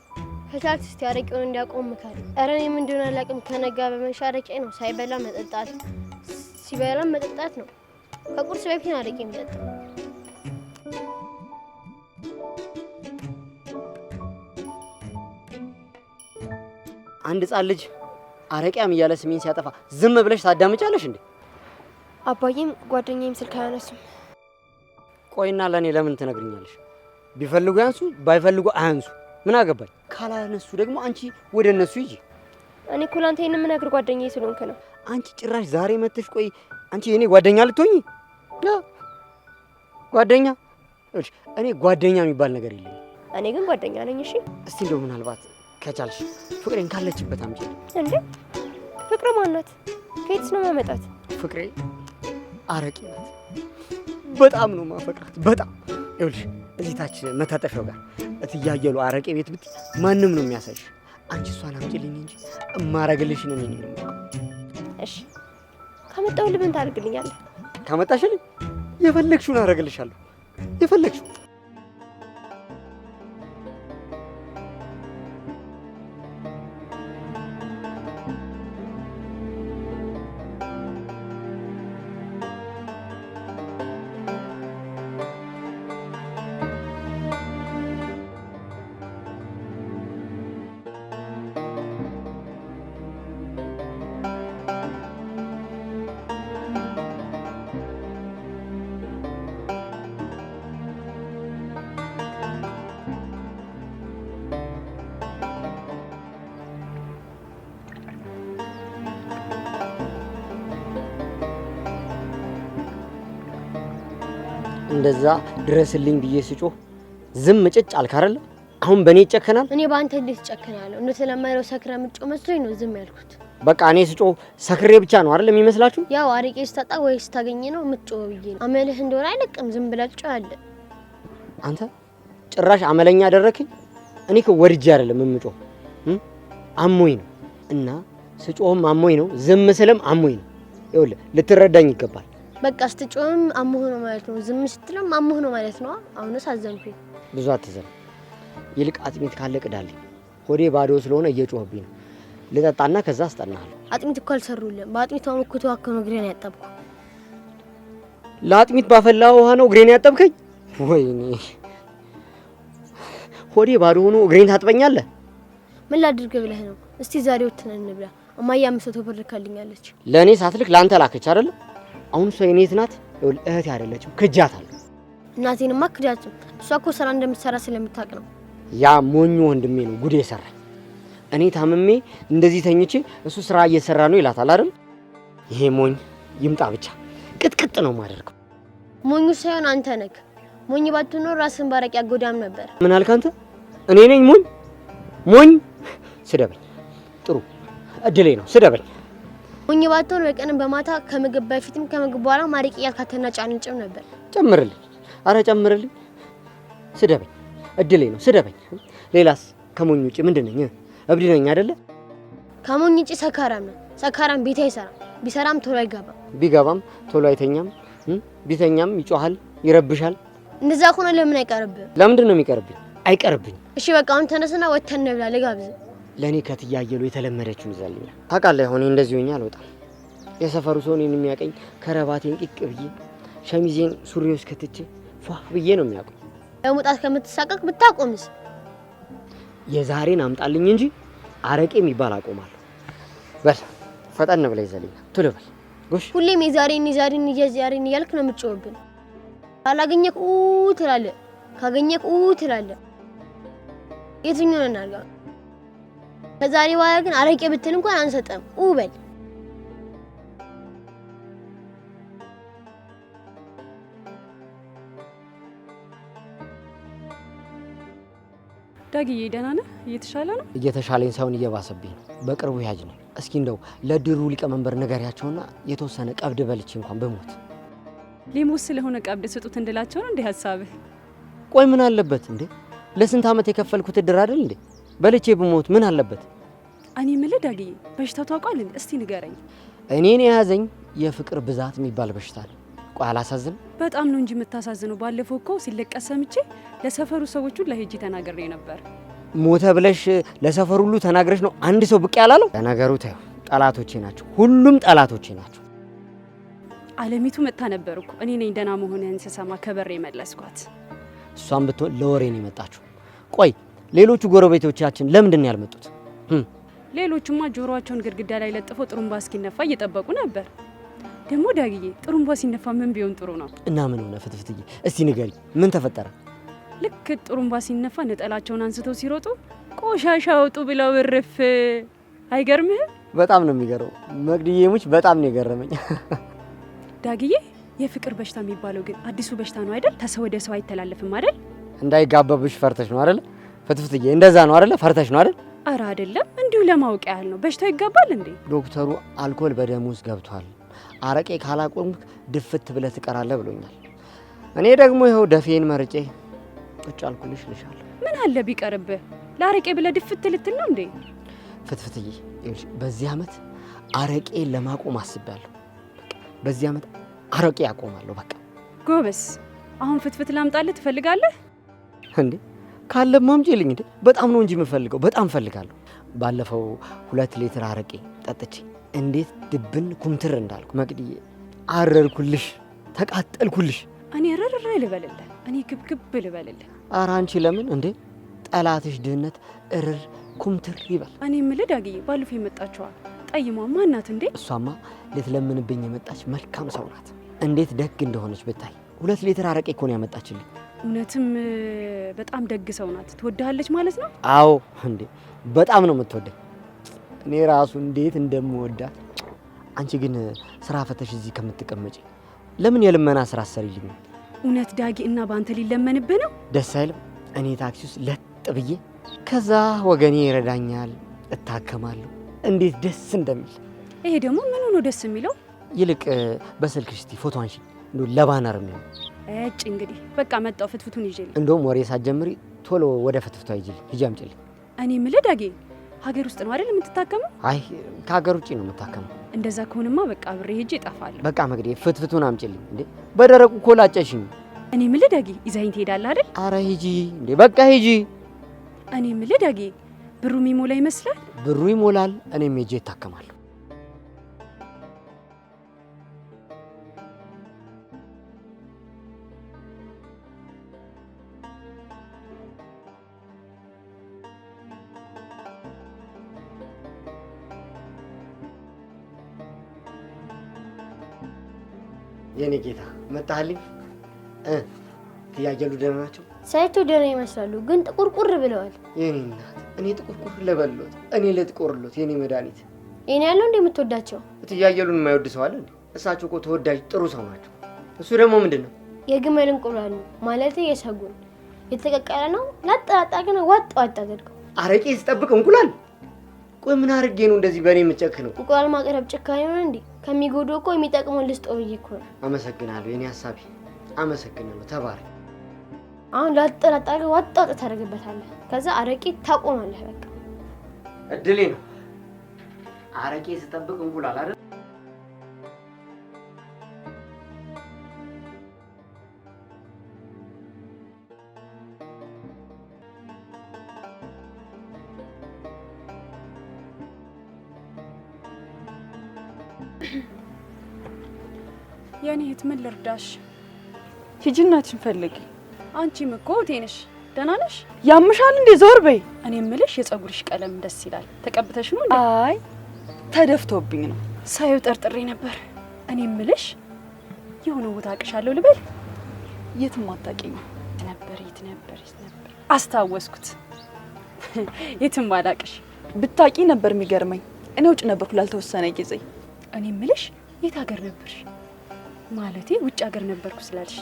ከቻልሽ እስቲ አረቄውን እንዲያቆም ምከሪ። ኧረ እኔ ምን እንደሆነ አላውቅም። ከነጋ በመሻ አረቄ ነው፣ ሳይበላ መጠጣት፣ ሲበላ መጠጣት ነው። ከቁርስ በፊት አረቄ የሚጠጣው። አንድ ህጻን ልጅ አረቂያም እያለ ስሜን ሲያጠፋ ዝም ብለሽ ታዳምጫለሽ እንዴ? አባዬም ጓደኛዬም ስልክ አያነሱም። ቆይና ለኔ ለምን ትነግሪኛለሽ? ቢፈልጉ ያንሱ ባይፈልጉ አያንሱ፣ ምን አገባኝ? ካላነሱ ደግሞ አንቺ ወደ እነሱ ሂጂ። እኔ እኮ ላንተ ይሄን የምነግር ጓደኛዬ ስለሆንክ ነው። አንቺ ጭራሽ ዛሬ መተሽ ቆይ አንቺ የኔ ጓደኛ ልትሆኚ? ጓደኛ እኔ ጓደኛ የሚባል ነገር የለኝም። እኔ ግን ጓደኛ ነኝ። እሺ እስቲ እንደው ምናልባት ከቻልሽ ፍቅሬን ካለችበት አምጪ። እንዴ ፍቅር ማናት? ከየትስ ነው ማመጣት? ፍቅሬ አረቄ ናት። በጣም ነው ማፈቅራት፣ በጣም ይኸውልሽ፣ እዚህ ታች መታጠፊያው ጋር እትያየሉ አረቄ ቤት ብትይ ማንም ነው የሚያሳይሽ። አንቺ እሷን አምጪልኝ እንጂ እማረግልሽን እኔ ነኝ። እሺ ካመጣሁልህ ምን ታደርግልኛለህ? ካመጣሽልኝ የፈለግሽውን አረግልሻለሁ፣ የፈለግሽው። እንደዛ ድረስልኝ ብዬ ስጮህ ዝም ጭጭ አልክ አይደል? አሁን በእኔ ይጨከናል? እኔ በአንተ እንዴት እጨክናለሁ? እንደተለመደው ሰክረ ምጮ መስሎኝ ነው ዝም ያልኩት። በቃ እኔ ስጮህ ሰክሬ ብቻ ነው አይደል የሚመስላችሁ? ያው አረቄ ስታጣ ወይ ስታገኝ ነው ምጮህ ብዬ ነው። አመልህ እንደሆነ አይለቅም፣ ዝም ብለህ ትጮሃለህ። አንተ ጭራሽ አመለኛ አደረክኝ። እኔ እኮ ወድጄ አይደለም የምጮህ፣ አሞኝ ነው። እና ስጮህም አሞኝ ነው፣ ዝም ስልም አሞኝ ነው። ይኸውልህ ልትረዳኝ ይገባል። በቃ ስትጮህም አሞህ ነው ማለት ነው፣ ዝም ስትልም አሞህ ነው ማለት ነው። አሁንስ አዘንኩኝ። ብዙ አትዘን። ይልቅ አጥሚት ካለ ቅዳልኝ። ሆዴ ባዶ ስለሆነ እየጮህብኝ ነው። ልጠጣና ከዛ አስጠናለሁ። አጥሚት እኮ አልሰሩልህም። በአጥሚት አሞክቶ አከኑ እግሬን ያጠብኩ። ለአጥሚት ባፈላ ውሃ ነው እግሬን ያጠብከኝ? ወይኔ ሆዴ ባዶ ሆኖ እግሬን ታጥበኛለህ? ምን ላድርግ ብለህ ነው? እስቲ ዛሬ ወጥተን እንብላ። እማዬ 500 ብር ልካልኛለች። ለእኔ ሳትልክ ለአንተ ላከች አይደል? አሁን እሷ የኔት ናት? እህቴ አይደለችም፣ ክጃታለሁ። እናቴንማ ክዳትም። እሷ እኮ ስራ እንደምትሰራ ስለምታውቅ ነው። ያ ሞኙ ወንድሜ ነው ጉዴ ሰራኝ። እኔ ታምሜ እንደዚህ ተኝቼ እሱ ስራ እየሰራ ነው ይላታል አይደል? ይሄ ሞኝ ይምጣ ብቻ ቅጥቅጥ ነው ማደርገው። ሞኙ ሳይሆን አንተ ነህ። ሞኝ ባትኖር ራስን ባረቅ ያጎዳም ነበር። ምን አልክ አንተ? እኔ ነኝ ሞኝ? ሞኝ ስደበኝ፣ ጥሩ እድሌ ነው ስደበኝ። ሞኝ ባትሆን በቀንም በማታ ከምግብ በፊትም ከምግብ በኋላ ማረቅ ያልካተና ጫንጭም ነበር። ጨምርልኝ፣ አረ ጨምርልኝ። ስደበኝ፣ እድሌ ነው ስደበኝ። ሌላስ ከሞኝ ውጪ ምንድን ነኝ? እብድ ነኝ አይደለ? ከሞኝ ውጪ ሰካራም ነው። ሰካራም ቤት አይሰራም፣ ቢሰራም ቶሎ አይገባም። ቢገባም ቶሎ አይተኛም፣ ቢተኛም ይጮሃል፣ ይረብሻል። እንደዛ ከሆነ ለምን አይቀርብም? ለምንድን ነው የሚቀርብኝ? አይቀርብኝ። እሺ በቃ አሁን ተነስና ወተን እንብላ። ልጋብዝ። ለእኔ ከትያየሉ የተለመደችውን ይዛልኛል። ታውቃለህ አሁን እንደዚህ ሆኜ አልወጣም። የሰፈሩ ሰው እኔን የሚያቀኝ ከረባቴን ቂቅ ብዬ ሸሚዜን ሱሪ ውስጥ ከትቼ ፏ ብዬ ነው የሚያውቁኝ። ለመውጣት ከምትሳቀቅ ብታቆምስ? የዛሬን አምጣልኝ እንጂ አረቄ የሚባል አቆማለሁ። በል ፈጠን ብለህ ይዘልኝ ቶሎ በል ጎሽ። ሁሌም የዛሬን እያልክ ነው የምትጮህብን። ካላገኘክ ትላለህ፣ ካገኘክ ትላለህ። የትኛውን እናድርግ? ከዛሬ በኋላ ግን አረቄ ብትል እንኳን አንሰጠም በል። ዳግዬ ደህና ነህ? እየተሻለ ነው? እየተሻለኝ ሳይሆን እየባሰብኝ ነው። በቅርቡ ያጅ ነው። እስኪ እንደው ለድሩ ሊቀመንበር ንገሪያቸውና የተወሰነ ቀብድ በልቼ እንኳን በሞት ሊሞት ስለሆነ ቀብድ ስጡት እንድላቸው ነው እንዴ ሀሳብህ? ቆይ ምን አለበት እንዴ? ለስንት ዓመት የከፈልኩት እድር አይደል እንዴ? በልቼ በሞት ምን አለበት? እኔ የምልህ ዳግዬ በሽታው ታውቋል እንዴ? እስቲ ንገረኝ። እኔን የያዘኝ የፍቅር ብዛት የሚባል በሽታ ነው። ቆይ አላሳዝንም? በጣም ነው እንጂ የምታሳዝነው። ባለፈው እኮ ሲለቀስ ሰምቼ ለሰፈሩ ሰዎች ሁሉ ለሄጂ ተናግሬ ነበር። ሞተ ብለሽ ለሰፈሩ ሁሉ ተናግረሽ ነው አንድ ሰው ብቅ ያላለው? ለነገሩ ተይው፣ ጠላቶቼ ናቸው፣ ሁሉም ጠላቶቼ ናቸው። አለሚቱ መጣ ነበር እኮ እኔ ነኝ ደህና መሆንህን ስሰማ ከበሬ መለስኳት። እሷም ብትሆን ለወሬ ነው የመጣችው። ቆይ ሌሎቹ ጎረቤቶቻችን ለምንድን ነው ያልመጡት? ሌሎቹማ ጆሮአቸውን ግድግዳ ላይ ለጥፈው ጥሩምባ እስኪነፋ እየጠበቁ ነበር። ደግሞ ዳግዬ ጥሩምባ ሲነፋ ምን ቢሆን ጥሩ ነው? እና ምን ሆነ ፍትፍትዬ? እስቲ ንገሪ፣ ምን ተፈጠረ? ልክ ጥሩምባ ሲነፋ ነጠላቸውን አንስተው ሲሮጡ ቆሻሻ አውጡ ብለው እርፍ። አይገርምህም? በጣም ነው የሚገርመው መቅድዬ፣ ሙች በጣም ነው የገረመኝ። ዳግዬ የፍቅር በሽታ የሚባለው ግን አዲሱ በሽታ ነው አይደል? ከሰው ወደ ሰው አይተላለፍም አይደል? እንዳይጋባብሽ ፈርተሽ ነው አይደል ፍትፍትዬ? እንደዛ ነው አይደል? ፈርተሽ ነው አይደል? አረ አይደለም፣ እንዲሁ ለማወቅ ያህል ነው። በሽታው ይጋባል እንዴ? ዶክተሩ አልኮል በደም ውስጥ ገብቷል፣ አረቄ ካላቆምክ ድፍት ብለህ ትቀራለህ ብሎኛል። እኔ ደግሞ ይኸው ደፌን መርጬ ቁጭ አልኩልሽ ልሻለሁ። ምን አለ ቢቀርብህ? ለአረቄ ብለህ ድፍት ልትል ነው እንዴ? ፍትፍትዬ በዚህ ዓመት አረቄ ለማቆም አስቤያለሁ። በዚህ ዓመት አረቄ ያቆማለሁ በቃ። ጎበስ። አሁን ፍትፍት ላምጣልህ ትፈልጋለህ እንዴ? ካለም ማምጪልኝ እንዴ። በጣም ነው እንጂ የምፈልገው፣ በጣም ፈልጋለሁ። ባለፈው 2 ሊትር አረቄ ጠጥቼ እንዴት ድብን ኩምትር እንዳልኩ መቅድዬ፣ አረርኩልሽ፣ ተቃጠልኩልሽ። እኔ ረርር ልበልልህ? እኔ ግብግብ ልበልልህ? ኧረ አንቺ ለምን እንዴ? ጠላትሽ ድህነት እርር ኩምትር ይበል። እኔ የምልህ ዳግዬ ባለፈው የመጣችዋ ጠይሟ ማን ናት እንዴ? እሷማ ልትለምንብኝ የመጣች መልካም ሰው ናት። እንዴት ደግ እንደሆነች ብታይ። 2 ሊትር አረቄ እኮ ነው ያመጣችልኝ። እውነትም በጣም ደግ ሰው ናት። ትወድሃለች ማለት ነው? አዎ እንዴ በጣም ነው የምትወደኝ። እኔ ራሱ እንዴት እንደምወዳት። አንቺ ግን ስራ ፈተሽ እዚህ ከምትቀመጪ ለምን የልመና ስራ አሰሪልኝ? እውነት ዳጊ እና በአንተ ሊለመንብህ ነው? ደስ አይልም? እኔ ታክሲ ውስጥ ለጥ ብዬ ከዛ ወገኔ ይረዳኛል፣ እታከማለሁ። እንዴት ደስ እንደሚል። ይሄ ደግሞ ምን ሆኖ ደስ የሚለው? ይልቅ በስልክሽ እስቲ ፎቶ አንሺ፣ እንደው ለባነር የሚሆን እጭ። እንግዲህ በቃ መጣው ፍትፍቱን ይዤልኝ። እንደውም ወሬ ሳትጀምሪ ቶሎ ወደ ፍትፍቷ ይዤልኝ ሂጂ አምጪልኝ። እኔ የምልህ ዳጊ ሀገር ውስጥ ነው አይደል የምትታከመው? አይ ከሀገር ውጭ ነው የምታከመው። እንደዛ ከሆነማ በቃ አብሬ ሄጄ እጠፋለሁ። በቃ መግዴ ፍትፍቱን አምጪልኝ። እንዴ በደረቁ እኮ ላጨሽኝ። እኔ የምልህ ዳጊ ይዘኸኝ ትሄዳለህ አይደል? አረ ሂጂ እንዴ በቃ ሂጂ። እኔ የምልህ ዳጊ ብሩ የሚሞላ ይመስላል? ብሩ ይሞላል፣ እኔም ሄጄ እታከማለሁ። የኔ ጌታ መጣህልኝ። ትያጀሉ ደህና ናቸው? ሳይቶ ደህና ይመስላሉ፣ ግን ጥቁርቁር ብለዋል። የኔ እናት እኔ ጥቁርቁር ልበልሎት? እኔ ልጥቆርሎት? የኔ መድኃኒት እኔ ያለው እንደ የምትወዳቸው ትያጀሉን የማይወድ ሰው አለ እንዴ? እሳቸው እኮ ተወዳጅ ጥሩ ሰው ናቸው። እሱ ደግሞ ምንድን ነው? የግመል እንቁላል ነው ማለት የሰጉን የተቀቀለ ነው። ላጣጣ ግን ዋጥ ዋጥ አድርገው። አረቄ ስጠብቅ እንቁላል? ቆይ ምን አድርጌ ነው እንደዚህ በእኔ የምጨክነው? እንቁላል ማቅረብ ጭካኔ ነው እንዴ? ከሚጎዳው እኮ የሚጠቅመውን ልስጠው ብዬ እኮ ነው። አመሰግናለሁ የኔ ሀሳቢ፣ አመሰግናለሁ። ተባረክ። አሁን ላጣጣ ግን ዋጥ ዋጥ ታደርግበታለህ። ከዛ አረቄ ታቆማለህ። በቃ እድሌ ነው። አረቄ ስጠብቅ እንቁላል አይደል? የኔ እህት ምን ልርዳሽ? ሂጂ እናትሽን ፈልጊ። አንቺም እኮ እህቴ ነሽ። ደህና ነሽ? ያምሻል እንዴ? ዞር በይ። እኔ እምልሽ የጸጉርሽ ቀለም ደስ ይላል። ተቀብተሽ ነው እንዴ? አይ ተደፍቶብኝ ነው። ሳየው ጠርጥሬ ነበር። እኔ እምልሽ የሆነ ቦታ አቅሻለሁ ልበል? የትም አታውቂኝ ነበር። የት ነበር? አስታወስኩት። የትም አላቅሽ። ብታውቂ ነበር የሚገርመኝ። እኔ ውጭ ነበርኩ ላልተወሰነ ጊዜ። እኔ እምልሽ የት ሀገር ነበርሽ? ማለቴ ውጭ ሀገር ነበርኩ ስላልሽ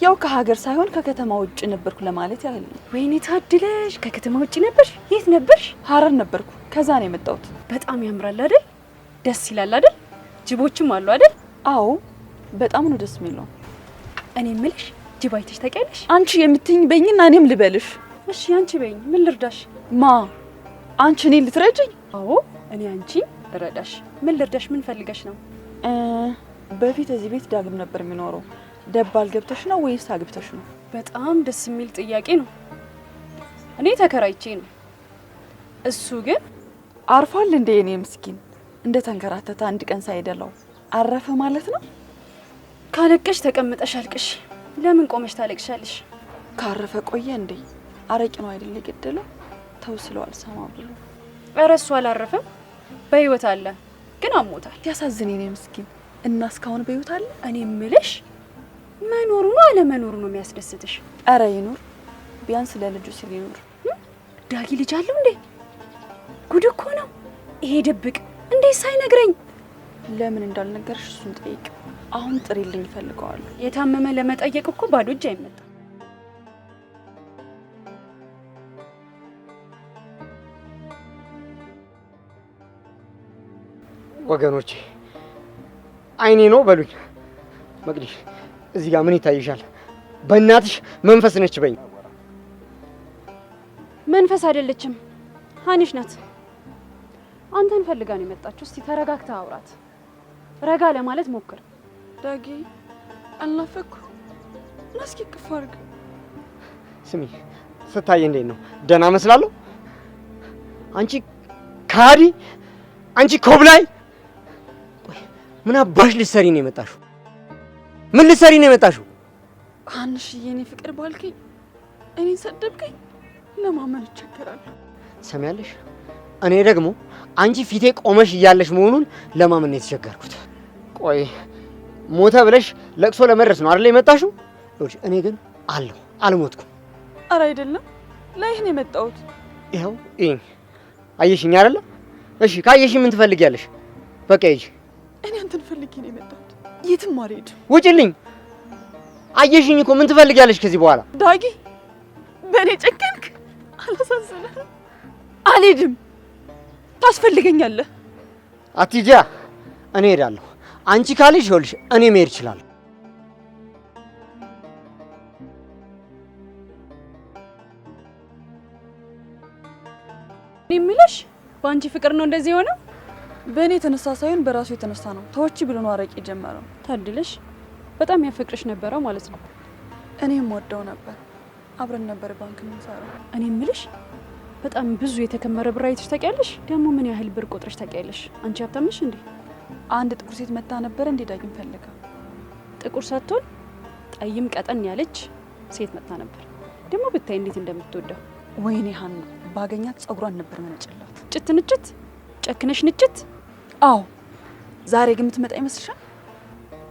ያው ከሀገር ሳይሆን ከከተማ ውጭ ነበርኩ ለማለት ያህል ነው። ወይኔ ታድለሽ! ከከተማ ውጭ ነበርሽ? የት ነበርሽ? ሀረር ነበርኩ። ከዛ ነው የመጣሁት። በጣም ያምራል አይደል? ደስ ይላል አይደል? ጅቦችም አሉ አይደል? አዎ በጣም ነው ደስ የሚለው። እኔ እምልሽ ጅብ አይተሽ ታውቂያለሽ? አንቺ የምትይኝ በይኝና እኔም ልበልሽ። እሺ አንቺ በይኝ። ምን ልርዳሽ? ማ አንቺ እኔን ልትረጂኝ? አዎ እኔ አንቺ ልረዳሽ። ምን ልርዳሽ? ምን ፈልገሽ ነው? በፊት እዚህ ቤት ዳግም ነበር የሚኖረው። ደባል ገብተሽ ነው ወይስ አግብተሽ ነው? በጣም ደስ የሚል ጥያቄ ነው። እኔ ተከራይቼ ነው። እሱ ግን አርፏል እንደ እኔ ምስኪን እንደ ተንከራተተ አንድ ቀን ሳይደላው አረፈ ማለት ነው። ካለቀሽ ተቀምጠሽ አልቅሽ። ለምን ቆመሽ ታለቅሻለሽ? ካረፈ ቆየ እንዴ? አረቂ ነው አይደል የገደለው? ተው ስለው አልሰማ ብሎ። ኧረ እሱ አላረፈም፣ በህይወት አለ፣ ግን አሞታል። ያሳዝን የኔ ምስኪን። እና እስካሁን በህይወት አለ? እኔ እምልሽ መኖሩ ነው አለመኖሩ ነው የሚያስደስትሽ? ኧረ ይኑር፣ ቢያንስ ለልጁ ሲል ይኑር። ዳጊ ልጅ አለው እንዴ? ጉድ እኮ ነው ይሄ ድብቅ። እንዴት ሳይነግረኝ? ለምን እንዳልነገርሽ እሱን ጠይቅ። አሁን ጥሪልኝ እፈልገዋለሁ። የታመመ ለመጠየቅ እኮ ባዶ እጅ አይመጣም። ወገኖቼ አይኔ ነው በሉኝ። መቅዲ እዚህ ጋር ምን ይታይሻል? በእናትሽ መንፈስ ነች በኝ። መንፈስ አይደለችም፣ ሀኒሽ ናት። አንተን ፈልጋ ነው የመጣችው። እስቲ ተረጋግተህ አውራት። ረጋ ለማለት ሞክር። ዳጊ አልናፈኩ? ናስኪ ክፉ አድርግ። ስሚ ስታይ እንዴት ነው? ደህና መስላለሁ? አንቺ ካዲ፣ አንቺ ኮብላይ፣ ምን አባሽ ልትሰሪ ነው የመጣሽው? ምን ልትሰሪ ነው የመጣሽው? ሀንሽዬ የኔ ፍቅር ባልከኝ እኔን ሰደብከኝ። ለማመን እቸገራለሁ። ሰሚያለሽ? እኔ ደግሞ አንቺ ፊቴ ቆመሽ እያለሽ መሆኑን ለማመን ነው የተቸገርኩት። ቆይ ሞተ ብለሽ ለቅሶ ለመድረስ ነው አይደል የመጣሽው? እኔ ግን አለሁ፣ አልሞትኩም። ኧረ አይደለም፣ ላይህ ነው የመጣሁት። ይኸው ይሄን አየሽኝ አይደለ? እሺ ካየሽ ምን ትፈልጊያለሽ? በቃ ሂጂ። እኔ አንተን ፈልጌ ነው የመጣሁት። የትም አልሄድም። ውጪልኝ። አየሽኝ እኮ ምን ትፈልጊያለሽ ከዚህ በኋላ? ዳጊ በእኔ ጨከንክ። አላሳዝንህም? አልሄድም። ታስፈልገኛለህ። አትሂጂ። እኔ እሄዳለሁ። አንቺ ካልሽ ይኸውልሽ እኔ መሄድ እችላለሁ። እኔ የምልሽ በአንቺ ፍቅር ነው እንደዚህ የሆነው? በእኔ የተነሳ ሳይሆን በራሱ የተነሳ ነው። ተወቺ ብሎ ነው አረቄ ጀመረው። ታድለሽ። በጣም ያፈቅርሽ ነበረ ማለት ነው። እኔም ወደው ነበር። አብረን ነበር ባንክ የምንሰራው። እኔ የምልሽ በጣም ብዙ የተከመረ ብር አይተሽ ታውቂያለሽ? ደግሞ ምን ያህል ብር ቆጥረሽ ታውቂያለሽ? አንቺ ሀብታም ነሽ እንዴ? አንድ ጥቁር ሴት መታ ነበር እንዴ ዳግም ፈልጋ። ጥቁር ሳትሆን ጠይም ቀጠን ያለች ሴት መታ ነበር። ደግሞ ብታይ እንዴት እንደምትወደው። ወይኔ ሀና ባገኛት ጸጉሯን ነበር መነጨላት። ጭት ንጭት፣ ጨክነሽ ንጭት። አዎ ዛሬ ግን የምትመጣ ይመስልሻል?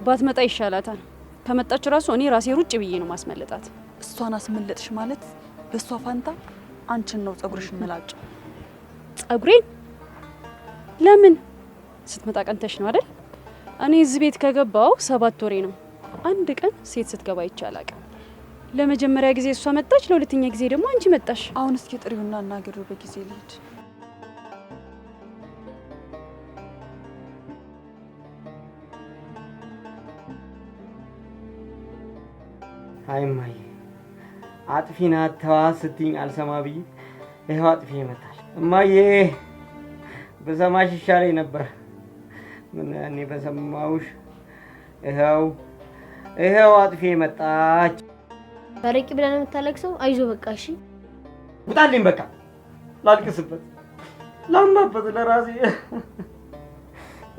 ባትመጣ ይሻላታል። ከመጣች ራሱ እኔ ራሴ ሩጭ ብዬ ነው ማስመለጣት። እሷን አስመለጥሽ ማለት በእሷ ፋንታ አንቺን ነው ጸጉርሽን መላጭ። ጸጉሬን? ለምን? ስትመጣ ቀንተሽ ነው አይደል? እኔ እዚህ ቤት ከገባው 7 ወሬ ነው። አንድ ቀን ሴት ስትገባ ይቻላል። ለመጀመሪያ ጊዜ እሷ መጣች፣ ለሁለተኛ ጊዜ ደግሞ አንቺ መጣሽ። አሁን እስኪ ጥሪውና እናገሩ። በጊዜ ልሂድ። አይ እማዬ አጥፊና ተዋ ስትይኝ አልሰማ ብዬ ይኸው አጥፊ ይመጣል። እማዬ በሰማሽ ይሻለኝ ነበር። ምን እኔ በሰማውሽ። ይኸው አጥፊ መጣች። በረቂ ብለን የምታለቅሰው አይዞ በቃ እሺ። ውጣልኝ በቃ ላልቅስበት ላምናበት ለራሴ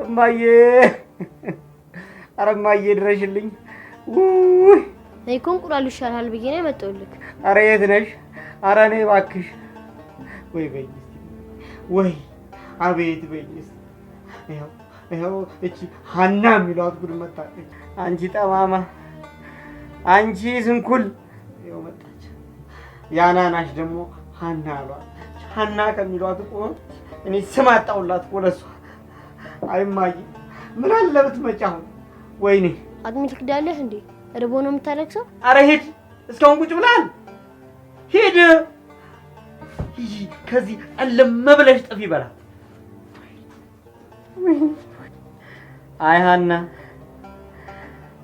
እማዬ፣ ኧረ እማዬ ድረሽልኝ። ውይ እኔ እኮ እንቁላሉ ይሻልሃል ብዬ ነው የመጣሁልህ። ኧረ የት ነሽ? ኧረ እኔ እባክሽ። ወይ በይኝ ወይ አቤት በይኝ። ይኸው እቺ ሀና የሚሏት ጉድ መጣች። አንቺ ጠማማ፣ አንቺ ስንኩል፣ ይኸው መጣች። ያናናሽ ደግሞ ሀና አሏት። ሀና ከሚሏት እኮ እኔ ስም አጣሁላት እኮ ለእሷ። አይ እማዬ ምን አለ ብትመጪ አሁን። ወይኔ አጥሚት ትክዳለህ እንዴ? ርቦ ነው የምታለቅሰው? አረ ሂድ፣ እስካሁን ቁጭ ብላል። ሂድ ከዚህ እልም ብለሽ ጥፊ በላት። አይ ሀና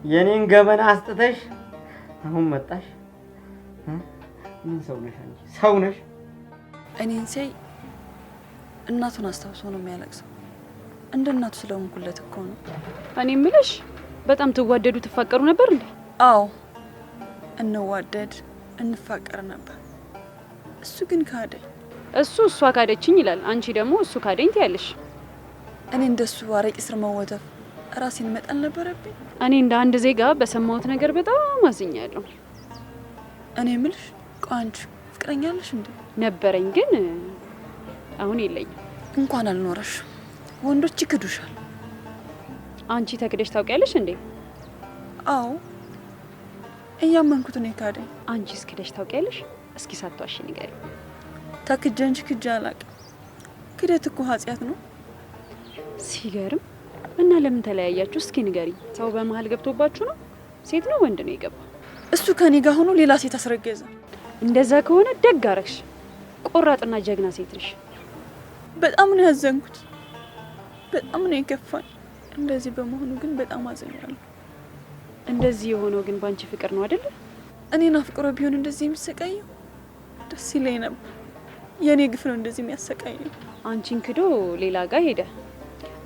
የኔን ገበና አስጥተሽ አሁን መጣሽ። ምን ሰው ነሽ አንቺ? ሰው ነሽ? እኔን ሲያይ እናቱን አስታውሶ ነው የሚያለቅሰው። እንደ እናቱ ስለሆንኩለት እኮ ነው። እኔ የምልሽ በጣም ትዋደዱ ትፋቀሩ ነበር እንዴ? አዎ እንዋደድ እንፋቀር ነበር። እሱ ግን ካደኝ። እሱ እሷ ካደችኝ ይላል፣ አንቺ ደግሞ እሱ ካደኝ ትያለሽ። እኔ እንደሱ አረቂ ስር መወተፍ ራሴን መጣል ነበረብኝ። እኔ እንደ አንድ ዜጋ በሰማሁት ነገር በጣም አዝኛለሁ። እኔ የምልሽ ቆንጆ ፍቅረኛለሽ እንዴ? ነበረኝ ግን አሁን የለኝም። እንኳን አልኖረሽ፣ ወንዶች ይክዱሻል። አንቺ ተክደሽ ታውቂያለሽ እንዴ? አዎ እያመንኩት ነው ካደኝ። አንቺስ ክደሽ ታውቂያለሽ? እስኪ ሳትዋሺ ንገሪ። ተክጄ እንጂ ክጄ አላውቅም። ክደት እኮ ኃጢአት ነው። ሲገርም። እና ለምን ተለያያችሁ? እስኪ ንገሪ። ሰው በመሀል ገብቶባችሁ ነው? ሴት ነው ወንድ ነው የገባው? እሱ ከኔ ጋር ሆኖ ሌላ ሴት አስረገዘ። እንደዛ ከሆነ ደግ አረግሽ። ቆራጥና ጀግና ሴት ነሽ። በጣም ነው ያዘንኩት፣ በጣም ነው የከፋኝ። እንደዚህ በመሆኑ ግን በጣም አዝኛለሁ። እንደዚህ የሆነው ግን ባንቺ ፍቅር ነው አይደል? እኔና ፍቅሮ ቢሆን እንደዚህ የሚሰቃየው ደስ ይለኝ ነበር። የኔ ግፍ ነው እንደዚህ የሚያሰቃየው። አንቺን ክዶ ሌላ ጋር ሄደ።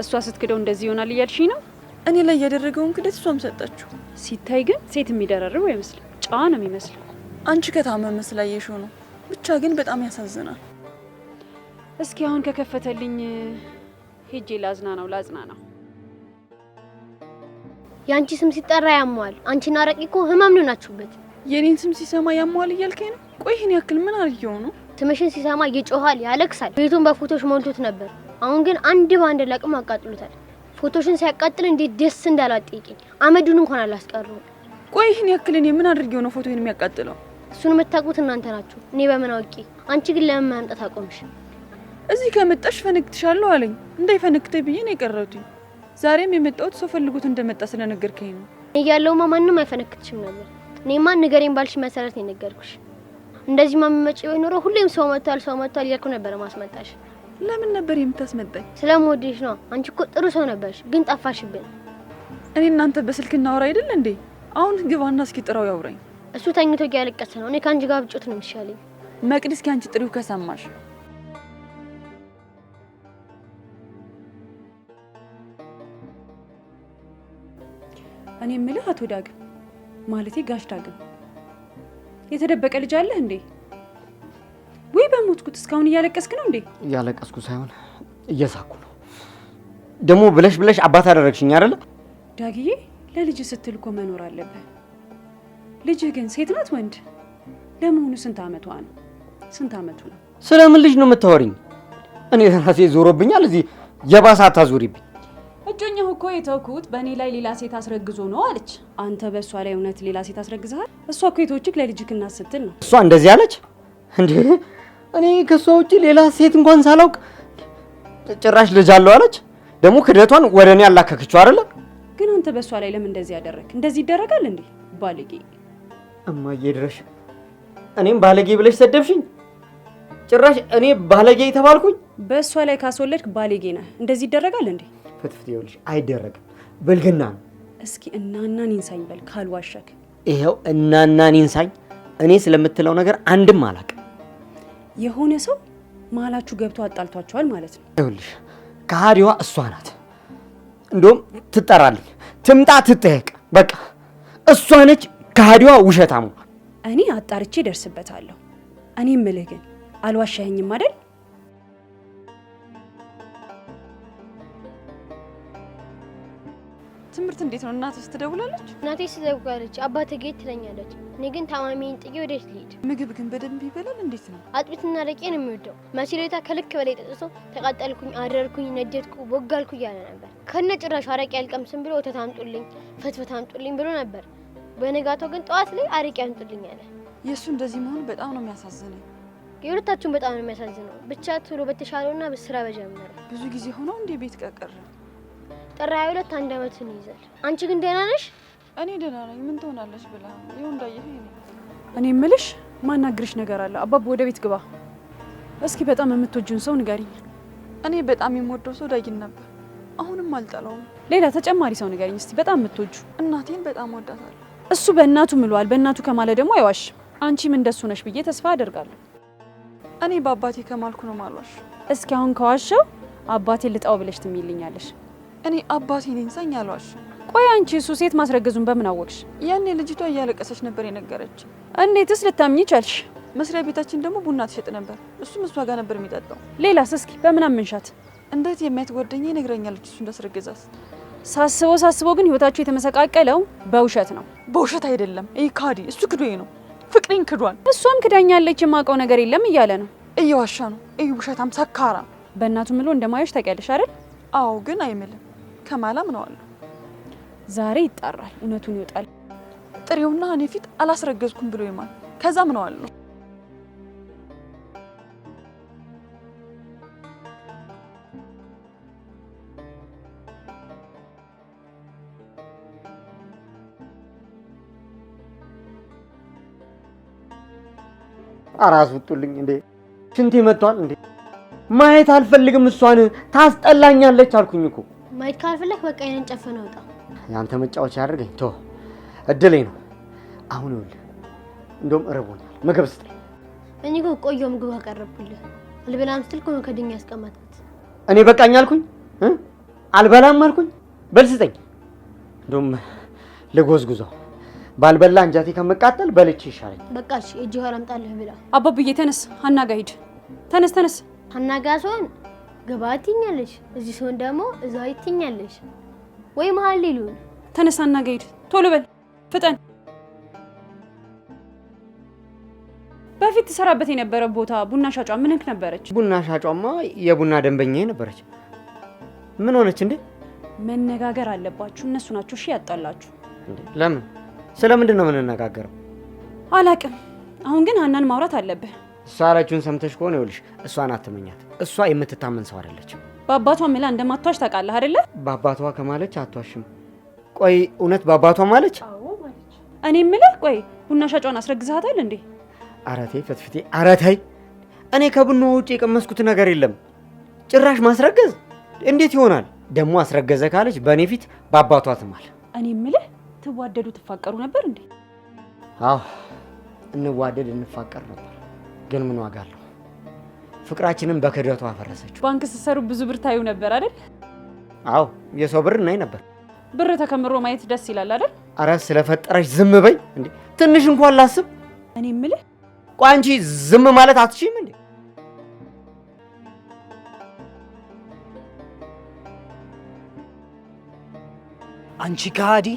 እሷ ስትክደው እንደዚህ ይሆናል እያልሽኝ ነው? እኔ ላይ ያደረገውን ክደት እሷም ሰጠችው። ሲታይ ግን ሴት የሚደራርብ አይመስልም፣ ጨዋ ነው የሚመስለው። አንቺ ከታመመ ስላየሽው ነው። ብቻ ግን በጣም ያሳዝናል። እስኪ አሁን ከከፈተልኝ ሄጄ ላዝናናው። ያንቺ ስም ሲጠራ ያሟል። አንቺና አረቂ እኮ ህመም ነው ናችሁበት። የኔን ስም ሲሰማ ያሟል እያልከኝ ነው? ቆይ ይሄን ያክል ምን አርየው ነው? ስምሽን ሲሰማ ይጮሃል፣ ያለቅሳል። ቤቱን በፎቶሽ ሞልቶት ነበር። አሁን ግን አንድ ባንድ ለቅም አቃጥሉታል። ፎቶሽን ሲያቃጥል እንዴት ደስ እንዳላጠይቅኝ። አመዱን እንኳን አላስቀረውም። ቆይ ይሄን ያክል እኔ ምን አድርጌው ነው ፎቶዬን የሚያቃጥለው? እሱን የምታውቁት እናንተ ናችሁ፣ እኔ በምን አውቄ? አንቺ ግን ለምን ማምጣት አቆምሽ? እዚህ ከመጣሽ ፈነክትሻለሁ አለኝ። እንዳይፈነክተኝ ብዬ ነው የቀረሁትኝ። ዛሬም የመጣሁት ሰው ፈልጉት እንደመጣ ስለነገርከኝ ነው። እያለውማ ማንም አይፈነክትሽም ነበር። እኔማ ንገሬን ባልሽ መሰረት ነው የነገርኩሽ። እንደዚህ ማመጪ ወይ ኖሮ ሁሌም ሰው መጥቷል እያልኩ ነበር ማስመጣሽ። ለምን ነበር የምታስመጣኝ? ስለምወድሽ ነው። አንቺ እኮ ጥሩ ሰው ነበርሽ፣ ግን ጠፋሽብን። እኔ እናንተ በስልክ እናወራ አይደል እንዴ? አሁን ግባና እስኪ ጥራው ያውራኝ። እሱ ተኝቶ እያለቀሰ ነው። እኔ ከአንቺ ጋር ብጮት ነው የሚሻለኝ። መቅደስ እስኪ አንቺ ጥሪው ከሰማሽ። እኔ የምልህ አቶ ዳግም ማለቴ ጋሽ ዳግም የተደበቀ ልጅ አለህ እንዴ? ወይ በሞትኩት እስካሁን እያለቀስክ ነው እንዴ? እያለቀስኩ ሳይሆን እየሳኩ ነው። ደግሞ ብለሽ አባት አደረግሽኝ አይደለ? ዳግዬ ለልጅ ስትል እኮ መኖር አለብህ። ልጅህ ግን ሴት ናት ወንድ? ለመሆኑ ስንት አመቷ ነው? ስንት አመቱ ነው? ስለምን ልጅ ነው የምታወሪኝ? እኔ ራሴ ዞሮብኛል። እዚህ የባሰ አታዞሪብኝ። እጮኛው እኮ የተውኩት በእኔ ላይ ሌላ ሴት አስረግዞ ነው አለች። አንተ በእሷ ላይ እውነት ሌላ ሴት አስረግዘሃል? እሷ እኮ የተወችክ ለልጅክ እናት ስትል ነው። እሷ እንደዚህ አለች እንዴ? እኔ ከሷ ውጪ ሌላ ሴት እንኳን ሳላውቅ ጭራሽ ልጅ አለው አለች። ደግሞ ክደቷን ወደ እኔ ያላከከችው አይደለ? ግን አንተ በእሷ ላይ ለምን እንደዚህ ያደረክ? እንደዚህ ይደረጋል እንዴ? ባለጌ። እማዬ ድረሽ። እኔም ባለጌ ብለሽ ሰደብሽኝ። ጭራሽ እኔ ባለጌ ተባልኩኝ? በእሷ ላይ ካስወለድክ ባለጌ ነህ። እንደዚህ ይደረጋል እንዴ? ፍትፍት ይኸውልሽ፣ አይደረግም። ብልግና ነው። እስኪ እናናን ይንሳኝ በል ካልዋሸክ። ይኸው እናናን ይንሳኝ። እኔ ስለምትለው ነገር አንድም አላውቅም። የሆነ ሰው መሀላችሁ ገብቶ አጣልቷቸዋል ማለት ነው። ይኸውልሽ ከሃዲዋ እሷ ናት። እንደውም ትጠራልኝ፣ ትምጣ፣ ትጠየቅ። በቃ እሷ ነች ከሃዲዋ፣ ውሸታሙ። እኔ አጣርቼ ደርስበታለሁ። እኔ የምልህ ግን አልዋሻኸኝም አይደል? ትምህርት እንዴት ነው? እናትስ ትደውላለች? እናቴ ትደውላለች፣ አባቴ ጌት ትለኛለች። እኔ ግን ታማሚን ጥዬ ወዴት ልሂድ? ምግብ ግን በደንብ ይበላል? እንዴት ነው? አጥሚትና አረቄ ነው የሚወደው። መሲሌታ ከልክ በላይ ጠጥቶ ተቃጠልኩኝ፣ አደርኩኝ፣ ነደድኩ፣ ቦጋልኩ እያለ ነበር። ከነ ጭራሹ አረቄ አልቀምስም ብሎ ወተት አምጡልኝ፣ ፈትፈት አምጡልኝ ብሎ ነበር። በነጋታው ግን ጠዋት ላይ አረቄ አምጡልኝ አለ። የእሱ እንደዚህ መሆን በጣም ነው የሚያሳዝነኝ። የሁለታችሁም በጣም ነው የሚያሳዝነው። ብቻ ቶሎ በተሻለውና በስራ በጀመረ። ብዙ ጊዜ ሆነው እንዴ ቤት ቀረ? ጥር 22 አንድ አመቱን ይይዛል። አንቺ ግን ደህና ነሽ? እኔ ደህና ነኝ። ምን ትሆናለሽ ብላ ይሁን እንዳየኸኝ ነው። እኔ እምልሽ ማናግርሽ ነገር አለ። አባባ ወደ ቤት ግባ። እስኪ በጣም የምትወጂውን ሰው ንገሪኝ። እኔ በጣም የምወደው ሰው ዳጊን ነበር። አሁንም አልጠላውም። ሌላ ተጨማሪ ሰው ንገሪኝ እስቲ። በጣም የምትወጁ። እናቴን በጣም ወዳታለሁ። እሱ በእናቱ ምሏል። በእናቱ ከማለ ደግሞ አይዋሽም። አንቺም እንደሱ ነሽ ብዬ ተስፋ አደርጋለሁ። እኔ በአባቴ ከማልኩ ነው ማሏሽ። እስኪ አሁን ከዋሸው አባቴን ልጣው ብለሽ ትሚልኛለሽ። እኔ አባቴን እንሳኝ አሏሽ። ቆይ አንቺ እሱ ሴት ማስረገዙን በምን አወቅሽ? ያኔ ልጅቷ እያለቀሰች ነበር የነገረች። እንዴትስ ልታምኚ ቻልሽ? መስሪያ ቤታችን ደግሞ ቡና ትሸጥ ነበር። እሱም እሷ ጋር ነበር የሚጠጣው። ሌላስ? እስኪ በምን አመንሻት? እንዴት የሚያት ጓደኛዬ ነግረኛለች እሱ እንዳስረገዛት። ሳስበው ግን ህይወታችሁ የተመሰቃቀለው በውሸት ነው። በውሸት አይደለም። ይህ ካዲ እሱ ክዶኝ ነው። ፍቅሬን ክዷል። እሷም ክዳኛለች። የማውቀው ነገር የለም እያለ ነው። እየዋሻ ነው። ይህ ውሸታም ሰካራ። በእናቱ ምሎ እንደማይሽ ታውቂያለሽ አይደል? አዎ፣ ግን አይምልም። ከማላም ነው አለ። ዛሬ ይጣራል፣ እውነቱን ይወጣል። ጥሬውና እኔ ፊት አላስረገዝኩም ብሎ ይማል። ከዛ ምን ነው አለ። አራስ ወጡልኝ እንዴ! ሽንቴ መጥቷል እንዴ! ማየት አልፈልግም። እሷን ታስጠላኛለች አልኩኝ እኮ። ማየት ካልፈለክ በቃ ይሄን ጨፈነው ወጣ። ያንተ መጫወቻ ያድርገኝ። ቶ እድሌ ነው። አሁን ይኸውልህ እንደውም እረቦኛል፣ ምግብ ስጠኝ። እኔ እኮ ቆየሁ ምግብ አቀረብኩልህ። አልበላም ስትል እኮ ነው ከድኛ ያስቀመጥኩት። እኔ በቃኝ አልኩኝ አልበላም አልኩኝ። በል ስጠኝ። እንደውም ልጎዝጉዘው። ባልበላ እንጃቴ ከመቃጠል በልቼ ይሻለኝ። በቃ እሺ፣ እጅ ኋላ አምጣልህ ብላ። አባብዬ ተነስ፣ ሀና ጋር ሂድ። ተነስ። ሀና ጋር ሲሆን ገባ ትኛለሽ፣ እዚህ ሲሆን ደግሞ እዛው ትኛለሽ። ወይ መሀል ሊሉን። ተነስ፣ ሀና ጋር ሂድ። ቶሎ በል ፍጠን። በፊት ትሰራበት የነበረ ቦታ ቡና ሻጯ ምንክ ነበረች? ቡና ሻጯማ የቡና ደንበኛዬ ነበረች። ምን ሆነች እንዴ? መነጋገር አለባችሁ። እነሱ ናቸው እሺ ያጣላችሁ። ለምን? ስለምንድን ነው የምንነጋገረው? አላቅም። አሁን ግን ሀናን ማውራት አለብህ። እሷ ያለችውን ሰምተሽ ከሆነ ይኸውልሽ፣ እሷን አትመኛት። እሷ የምትታመን ሰው አይደለችም። በአባቷ ምላ እንደማትዋሽ ታውቃለህ አይደለ? በአባቷ ከማለች አትዋሽም። ቆይ እውነት በአባቷ ማለች? አዎ ማለች። እኔ የምልህ ቆይ ቡና ሻጯን አስረግዝሃታል እንዴ? ኧረ ተይ ፍትፍቴ፣ ኧረ ተይ። እኔ ከቡና ውጭ የቀመስኩት ነገር የለም። ጭራሽ ማስረገዝ እንዴት ይሆናል? ደግሞ አስረገዘ ካለች በእኔ ፊት በአባቷ ትማል። እኔ የምልህ ትዋደዱ ትፋቀሩ ነበር እንዴ? አዎ እንዋደድ እንፋቀር ነበር። ግን ምን ዋጋ አለው? ፍቅራችንን በክደቷ አፈረሰችው። ባንክ ስትሰሩ ብዙ ብር ታዩ ነበር አይደል? አዎ የሰው ብር እናይ ነበር። ብር ተከምሮ ማየት ደስ ይላል አይደል? አረ ስለፈጠረሽ ዝም በይ እንዴ! ትንሽ እንኳን ላስብ። እኔ የምልህ ቆይ አንቺ ዝም ማለት አትችይም እንዴ? አንቺ ከሃዲ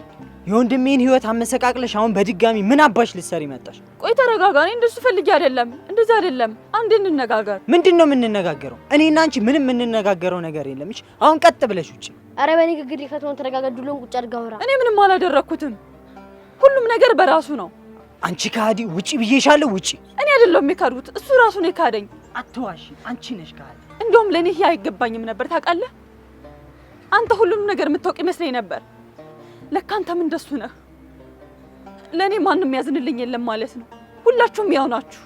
የወንድሜን ህይወት አመሰቃቅለሽ አሁን በድጋሚ ምን አባሽ ልትሰሪ መጣሽ? ቆይ ተረጋጋ። እኔ እንደሱ ፈልጌ አይደለም፣ እንደዛ አይደለም። አንዴ እንነጋገር። ምንድን ነው የምንነጋገረው? እኔና አንቺ ምንም የምንነጋገረው ነገር የለም። እሺ አሁን ቀጥ ብለሽ ውጪ። አረ በንግግር ሊፈታውን ተረጋጋ። ዱሎን ቁጭ አድርጋ አውራ። እኔ ምንም አላደረኩትም። ሁሉም ነገር በራሱ ነው። አንቺ ከሃዲ ውጪ ብዬሻለሁ፣ ውጪ። እኔ አይደለም የካድኩት፣ እሱ ራሱ ነው የካደኝ። አትዋሺ፣ አንቺ ነሽ ከሃዲ። እንደውም ለኔ ይሄ አይገባኝም ነበር ታውቃለህ። አንተ ሁሉንም ነገር የምታውቅ ይመስለኝ ነበር። ለካ አንተም እንደሱ ነህ። ለኔ ማንም ያዝንልኝ የለም ማለት ነው። ሁላችሁም ያው ናችሁ።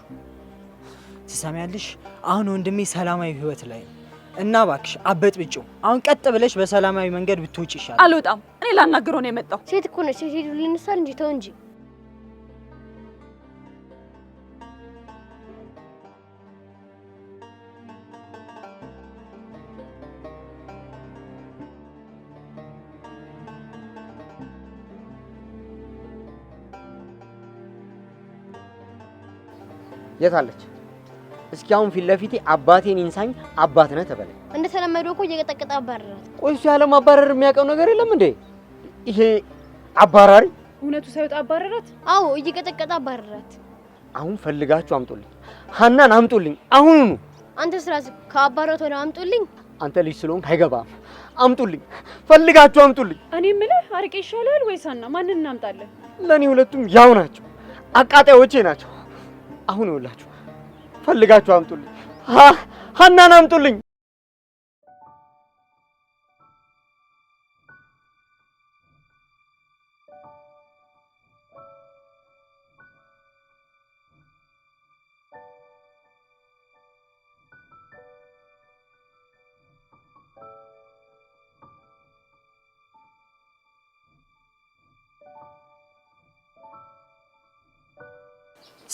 ትሰሚያለሽ? አሁን ወንድሜ ሰላማዊ ህይወት ላይ እና እባክሽ አበጥብጪው። አሁን ቀጥ ብለሽ በሰላማዊ መንገድ ብትወጪ ይሻላል። አልወጣም። እኔ ላናግረው ነው የመጣው። ሴት እኮ ነች። ሴት ሄዱ ልንሳል እንጂ ተው እንጂ። የት አለች? እስኪ አሁን ፊት ለፊቴ አባቴን ኢንሳኝ አባት ነህ ተበለኝ። እንደተለመደው እኮ እየቀጠቀጠ አባረራት። ቆይ እሱ ያለ ማባረር የሚያውቀው ነገር የለም እንዴ? ይሄ አባራሪ እውነቱ ሳይወጣ አባረራት? አዎ እየቀጠቀጠ አባረራት። አሁን ፈልጋችሁ አምጡልኝ፣ ሀናን አምጡልኝ አሁኑኑ። አንተ ስራስ ከአባራት ወደ አምጡልኝ። አንተ ልጅ ስለሆንክ አይገባም። አምጡልኝ፣ ፈልጋችሁ አምጡልኝ። እኔ የምልህ አርቄ ይሻላል ወይስ ሀና? ማንን እናምጣለን? ለእኔ ሁለቱም ያው ናቸው፣ አቃጣዮቼ ናቸው። አሁን ይኸውላችሁ ፈልጋችሁ አምጡልኝ፣ ሀናን አምጡልኝ።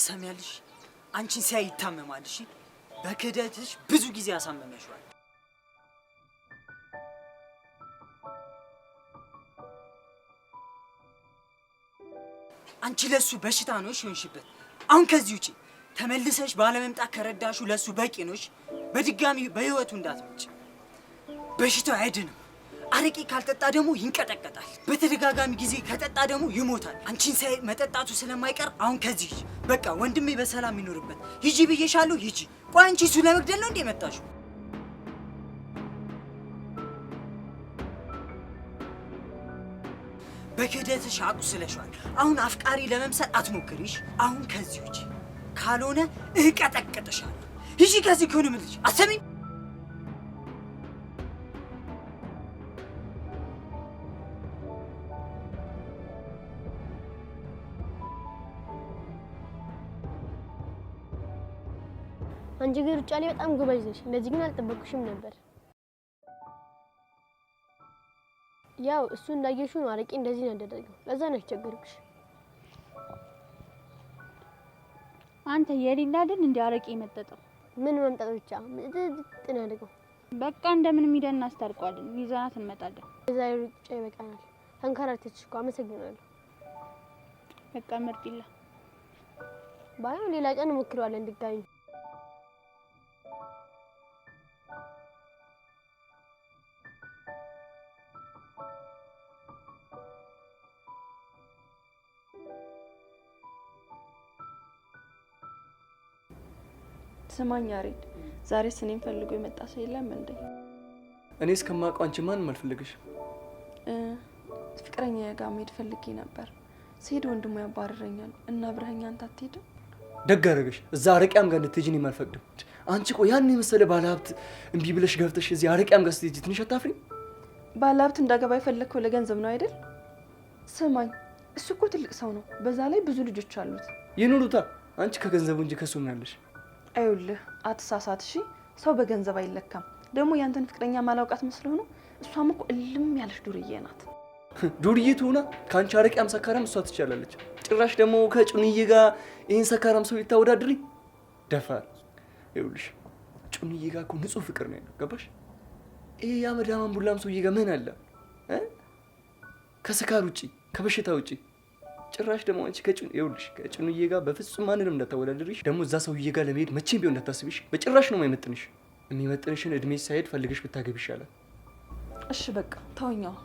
ሰሚያልሽ አንቺን ሲያይ ይታመማል። እሺ በክህደትሽ ብዙ ጊዜ አሳመመሽዋል። አንቺ ለሱ በሽታ ነሽ ይሆንሽበት። አሁን ከዚህ ውጪ ተመልሰሽ ባለመምጣት ከረዳሹ ለሱ በቂ ነሽ። በድጋሚ በህይወቱ እንዳትመጪ። በሽታው አይድንም። አረቄ ካልጠጣ ደግሞ ይንቀጠቀጣል። በተደጋጋሚ ጊዜ ከጠጣ ደግሞ ይሞታል። አንቺን ሳይ መጠጣቱ ስለማይቀር አሁን ከዚህ ሂጂ። በቃ ወንድሜ በሰላም ይኖርበት። ሂጂ ብዬሻለሁ፣ ሂጂ። ቆይ አንቺ እሱ ለመግደል ነው እንዴ መጣሽው? በክህደትሽ አቁስለሽዋል። አሁን አፍቃሪ ለመምሰል አትሞክሪሽ። አሁን ከዚህ ሂጂ፣ ካልሆነ እቀጠቅጥሻለሁ። ሂጂ ከዚህ ከሆነ ምን ልጅ አሰሚኝ። አንቺ ግን ሩጫ ላይ በጣም ጎበዝ ነሽ። እንደዚህ ግን አልጠበቅኩሽም ነበር። ያው እሱ እንዳየሽው ነው አረቄ እንደዚህ ነው ያደረገው። ለዛ ነው ያስቸገርኩሽ። አንተ የሌላ አይደል እንደ አረቄ መጠጠው? ምን መምጣት ብቻ ምጥጥ ነው ያደረገው። በቃ እንደምንም ሂደን እናስታርቀዋለን። ይዘናት እንመጣለን። ዛሬ ሩጫ ይበቃናል። ተንከራተትሽ እኮ አመሰግናለሁ። በቃ ምርጥላ ባይሆን ሌላ ቀን እንሞክረዋለን ድጋሚ። ስማኝ ያሬድ፣ ዛሬ እኔን ፈልጎ የመጣ ሰው የለም እንዴ? እኔ እስከማውቀው አንቺ ማንም አልፈልግሽም። ፍቅረኛ ጋር መሄድ ፈልጌ ነበር። ስሄድ ወንድሙ ያባረረኛል እና አብረኸኝ አንተ አትሄድም? ደግ አደረገሽ። እዛ አረቂያም ጋር እንድትሄጂ እኔም አልፈቅድም። አንቺ ቆይ ያን የመሰለ ባለሀብት እምቢ ብለሽ ገብተሽ እዚህ አረቂያም ጋር ስትሄጂ ትንሽ አታፍሪም? ባለሀብት እንዳገባ የፈለግከው ለገንዘብ ነው አይደል? ስማኝ፣ እሱ እኮ ትልቅ ሰው ነው። በዛ ላይ ብዙ ልጆች አሉት። ይኑሩታ። አንቺ ከገንዘቡ እንጂ ከሱ ምን አለሽ? አይውልህ፣ አትሳሳት እሺ። ሰው በገንዘብ አይለካም። ደግሞ ያንተን ፍቅረኛ ማላውቃት መስሎህ ነው? እሷም እኮ እልም ያለች ዱርዬ ናት። ዱርዬ ትሆና ከአንቺ አረቂያም ሰካራም እሷ ትቻላለች። ጭራሽ ደግሞ ከጩንዬ ጋር ይህን ሰካራም ሰው ልታወዳድሪ ደፋር። ይኸውልሽ ጩንዬ ጋር እኮ ንጹህ ፍቅር ነው ያለው። ገባሽ? ይሄ የአመዳማን ቡላም ሰውዬ ጋር ምን አለ? ከስካር ውጪ ከበሽታ ውጪ ጭራሽ ደግሞ አንቺ ይኸውልሽ ከጩንዬ ጋር በፍጹም ማንንም እንዳታወዳድሪሽ። ደግሞ እዛ ሰውዬ ጋር ለመሄድ መቼም ቢሆን እንዳታስብሽ። በጭራሽ ነው የማይመጥንሽ። የሚመጥንሽን እድሜ ሳይሄድ ፈልገሽ ብታገቢ ይሻላል። እሺ በቃ ተወኛው።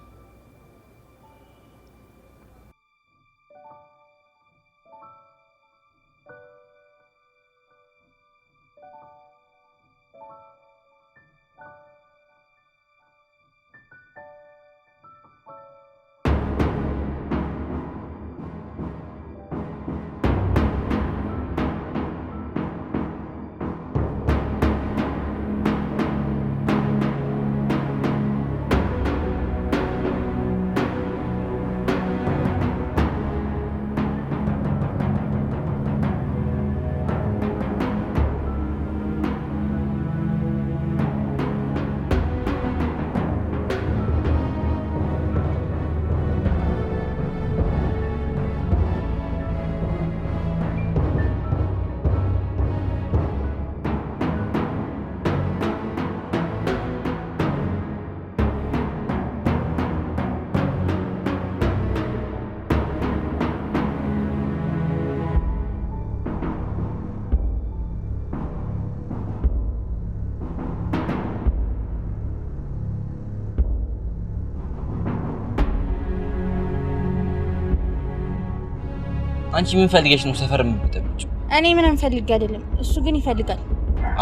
አንቺ ምን ፈልገሽ ነው ሰፈር የምትጠብቂው? እኔ ምንም ፈልጌ አይደለም፣ እሱ ግን ይፈልጋል።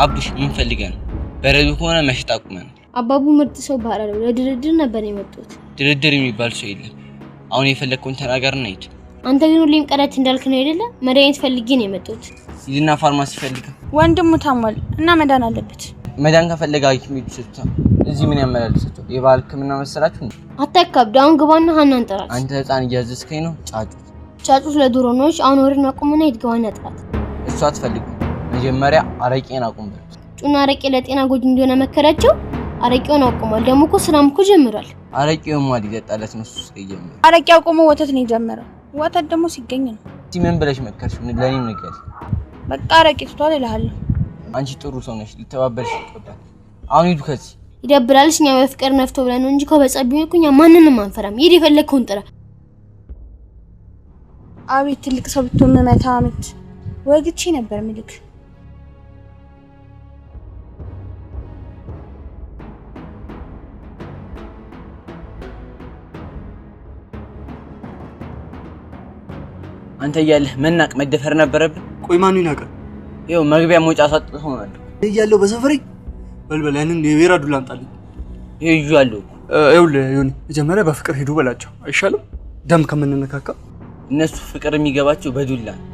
አቡሽ ምን ፈልገህ ነው? በረዶ ከሆነ መሽጥ አቁመን። አባቡ ምርጥ ሰው ባህላዊ ለድርድር ነበር የመጡት። ድርድር የሚባል ሰው የለም። አሁን የፈለግከውን ተናገርና ሂድ። አንተ ግን ሁሌም ቀረት እንዳልክ ነው አይደለ? መድኃኒት ፈልጌ ነው የመጡት። ሂድና ፋርማሲ ፈልግ። ወንድሙ ታሟል እና መዳን አለበት። መዳን ከፈለገ ሐኪም ቤት ይሰጣ። እዚህ ምን ያመላልሰው? የባህል ሕክምና መሰላችሁ? አታካብድ። አሁን ግባና ሀናን ጥራት። አንተ ህፃን እያዘዝከኝ ነው። ጫጩት ለዶሮ ነውሽ። አሁን ወሬን አቁምና ሂድ ግባና ጥራት። እሷ አትፈልግም። መጀመሪያ አረቄን አቁም በል። ጩና አረቄ ለጤና ጎጂ እንደሆነ መከራቸው። አረቄውን አቁሟል። ደግሞ እኮ ስራም እኮ ጀምሯል። አረቄው ማን ይጠጣለት ነው? እሱ ሲጀምር አረቄ አቁሞ ወተት ነው የጀመረው። ወተት ደግሞ ሲገኝ ነው። ምን ብለሽ መከርሽ? ለኔም ነገር በቃ አረቄ ትቷል እልሃለሁ። አንቺ ጥሩ ሰው ነሽ፣ ልተባበልሽ ይገባል። አሁን ሂዱ ከዚህ። ይደብራልሽ። እኛ በፍቅር ነፍቶ ብለን ነው እንጂ እኮ በጸብኝ እኮ እኛ ማንንም አንፈራም። ሂድ የፈለግከውን ጥራ። አቤት ትልቅ ሰው ብትሆን መመታ አመት ወግቼ ነበር ምልክ። አንተ እያለህ መናቅ መደፈር ነበረብን። ቆይ ማን ይናቀል? ይኸው መግቢያ መውጫ ሳጥቶ ነው እያለሁ በሰፈሬ በልበል። ያንን የቤራ ዱላ አምጣልኝ። ይዤዋለሁ። ይኸውልህ ዮኒ፣ መጀመሪያ በፍቅር ሂዱ በላቸው አይሻልም? ደም ከምንነካካ። እነሱ ፍቅር የሚገባቸው በዱላ ነው።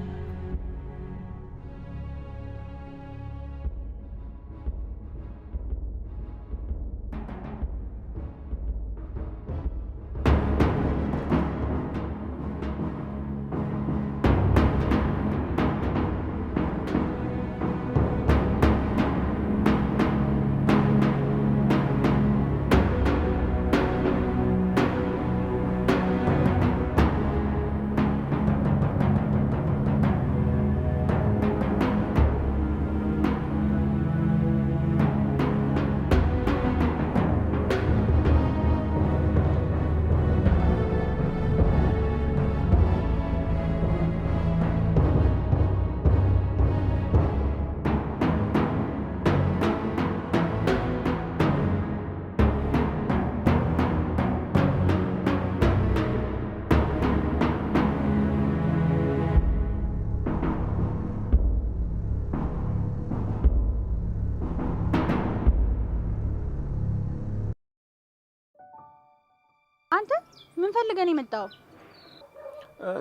አንተ ምን ፈልገህ ነው የመጣው?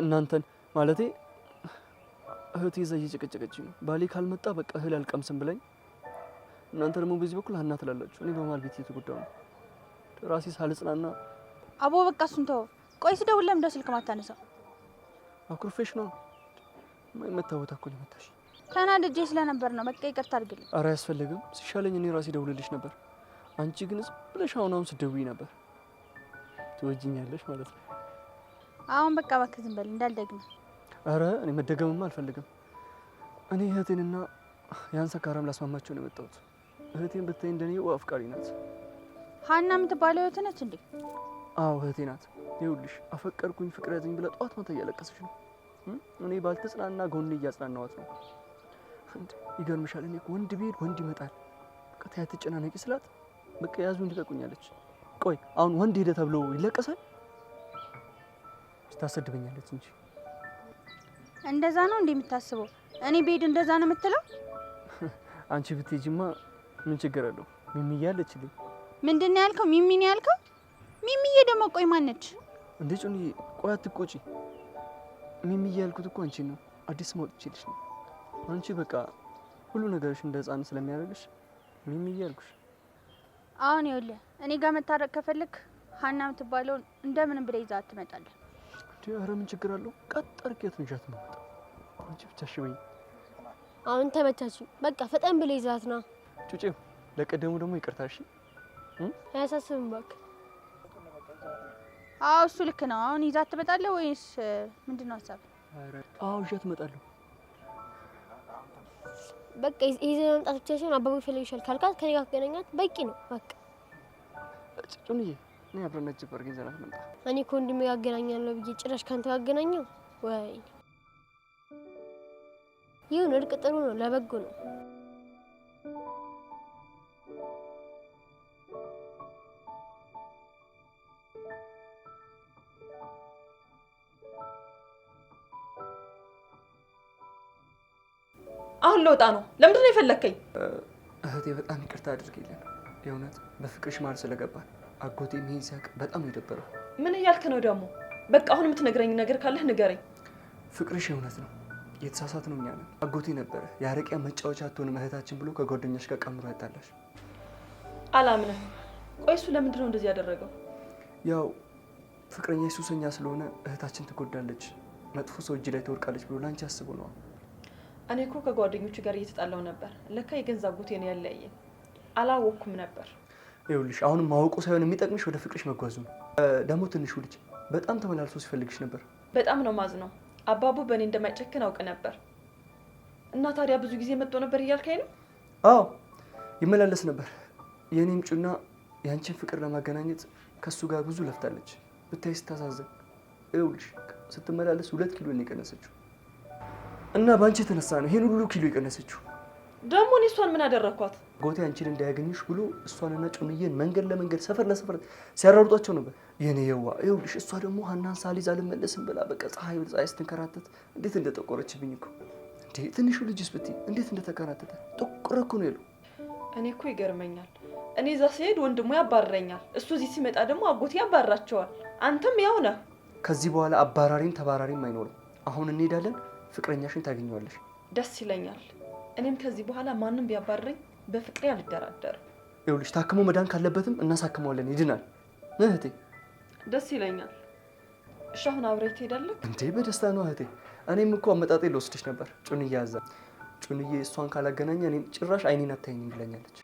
እናንተን ማለቴ እህቴ እዛ እየጨቀጨቀችኝ ነው። ባሌ ካልመጣ በቃ እህል አልቀምስም ብለኝ፣ እናንተ ደግሞ በዚህ በኩል ሀና ትላላችሁ። እኔ በማል ቤት እየተጎዳሁ ነው። ራሴ ሳልጽናና አቦ በቃ እሱን ተወው። ቆይ ስደውል ለምን ስልክ ማታነሳው? አኩርፌሽ ነው የማይመታወት እኮ ነው የመታሽ። ተናድጄ ስለነበር ነው። በቃ ይቅርታ አድርግልኝ። ኧረ አያስፈልግም። ሲሻለኝ እኔ ራሴ ደውልልሽ ነበር። አንቺ ግን ብለሽ አሁን ስትደውይ ነበር። ትወጂኛለሽ ማለት ነው። አሁን በቃ እባክህ ዝም በል እንዳልደግም። አረ እኔ መደገምማ አልፈልግም። እኔ እህቴንና ያን ሰካራም ላስማማቸው ነው የመጣሁት። እህቴን ብታይ እንደኔ አፍቃሪ ናት። ሀና የምትባለው እህት ነች እንዴ? አዎ እህቴ ናት። ይኸውልሽ አፈቀርኩኝ ፍቅር ያዘኝ ብላ ጧት ማታ እያለቀሰች ነው። እኔ ባልተጽናና ጎኔ እያጽናናዋት ነው። ይገርምሻል፣ እኔ ወንድ ቤት ወንድ ይመጣል በቃ ተይ አትጨናነቂ ስላት በቃ ያዙኝ ልቀቁኛለች። ቆይ አሁን ወንድ ሄደ ተብሎ ይለቀሳል? ታሰድበኛለች እንጂ። እንደዛ ነው እንዴ የምታስበው? እኔ ቤድ እንደዛ ነው የምትለው? አንቺ ብትሄጂማ ምን ችግር አለው? ሚሚዬ አለችልኝ። ምንድን ነው ያልከው? ሚሚ ነው ያልከው? ሚሚዬ ደግሞ ቆይ ማነች እንዴ? ጩኒ ቆይ አትቆጪ። ሚሚዬ ያልኩት እኮ አንቺ ነው። አዲስ ማውጥቼልሽ ነው። አንቺ በቃ ሁሉ ነገርሽ እንደ ህፃን ስለሚያደርግሽ ሚሚዬ ያልኩሽ። አሁን ይኸውልህ እኔ ጋር መታረቅ ከፈለክ ሀና የምትባለውን እንደምንም ብለህ ይዛት ትመጣለህ። ኧረ ምን ችግር አለው? ቀጥ አድርጌያት ነው ይዣት የምመጣው። አንቺ ብቻ እሺ በይኝ። አሁን ተመቻችሁ። በቃ ፈጠን ብለህ ይዛት ና። ጩጬው ለቀደሙ ደግሞ ይቅርታ እሺ። አያሳስብም እባክህ። አዎ እሱ ልክ ነው። አሁን ይዛት ትመጣለህ ወይስ ምንድነው ሀሳብ? አዎ ይዣት እመጣለሁ። በቃ ይዘህ መምጣት ብቻ ሲሆን አባቡ ይፈልግሻል ካልካት ከኔ ጋር ገናኛት በቂ ነው። በቃ ጩንዬ እኔ አብረን ነጭ በርገን ዘናት መጣ። እኔ ከወንድሜ ጋር አገናኛለሁ ብዬ ጭራሽ ካንተ ጋር አገናኘው ወይ? ይሁን እርቅ ጥሩ ነው፣ ለበጎ ነው። አሁን ለውጣ ነው። ለምንድን ነው የፈለከኝ? እህቴ በጣም ይቅርታ አድርጊልኝ። የእውነት በፍቅርሽ መሀል ስለገባን አጎቴ ይሄን ሲያውቅ በጣም ነው የደበረው። ምን እያልክ ነው ደግሞ? በቃ አሁን የምትነግረኝ ነገር ካለህ ንገረኝ። ፍቅርሽ የእውነት ነው። የተሳሳት ነው እኛ ነን። አጎቴ ነበረ የአረቂያ መጫወቻ አትሆንም እህታችን ብሎ ከጓደኛሽ ጋር ቀምሮ ያጣላሽ። አላምንህም። ቆይ እሱ ለምንድን ነው እንደዚህ ያደረገው? ያው ፍቅረኛ ሱሰኛ ስለሆነ እህታችን ትጎዳለች፣ መጥፎ ሰው እጅ ላይ ትወድቃለች ብሎ ላንቺ አስቦ ነው። እኔ እኮ ከጓደኞቹ ጋር እየተጣላው ነበር። ለካ የገንዛ አጎቴ ነው ያለያየን። አላወቅኩም ነበር። ይኸውልሽ አሁንም ማወቁ ሳይሆን የሚጠቅምሽ ወደ ፍቅርሽ መጓዙ ነው። ደግሞ ትንሹ ልጅ በጣም ተመላልሶ ሲፈልግሽ ነበር። በጣም ነው ማዝነው። አባቡ በእኔ እንደማይጨክን አውቅ ነበር። እና ታዲያ ብዙ ጊዜ መጥቶ ነበር እያልከኝ ነው? አዎ ይመላለስ ነበር። የኔም ጩና ያንቺን ፍቅር ለማገናኘት ከሱ ጋር ብዙ ለፍታለች። ብታይ ስታሳዝን። ይኸውልሽ ስትመላለስ 2 ኪሎ ነው የቀነሰችው እና በአንቺ የተነሳ ነው ይሄን ሁሉ ኪሎ የቀነሰችው። ደግሞ እኔ እሷን ምን አደረኳት? ጎቴ አንቺን እንዳያገኝሽ ብሎ እሷንና ጩንዬን መንገድ ለመንገድ ሰፈር ለሰፈር ሲያራሩጧቸው ነበር። የኔ የዋ ይኸውልሽ እሷ ደግሞ ሀናን ሳሊዝ አልመለስም ብላ በቃ ፀሐይ ስትንከራተት እንዴት እንደጠቆረችብኝ እኮ። እንዴ ትንሹ ልጅስ ብትይ እንዴት እንደተከራተተ ጥቁር እኮ ነው ያለው። እኔ እኮ ይገርመኛል። እኔ እዛ ሲሄድ ወንድሙ ያባረኛል፣ እሱ እዚህ ሲመጣ ደግሞ አጎቴ ያባራቸዋል። አንተም ያው ነህ። ከዚህ በኋላ አባራሪም ተባራሪም አይኖርም። አሁን እንሄዳለን፣ ፍቅረኛሽን ታገኘዋለሽ። ደስ ይለኛል። እኔም ከዚህ በኋላ ማንም ቢያባረኝ በፍቅሬ አልደራደርም። ይኸውልሽ ታክሞ መዳን ካለበትም እናሳክመዋለን፣ ይድናል። እህቴ ደስ ይለኛል። እሺ አሁን አብረህ ትሄዳለህ? እንዴ በደስታ ነው እህቴ። እኔም እኮ አመጣጤ ልወስድሽ ነበር። ጩንዬ ያዛ ጩንዬ እሷን ካላገናኘ እኔን ጭራሽ አይኔን አታይኝም ብላኛለች።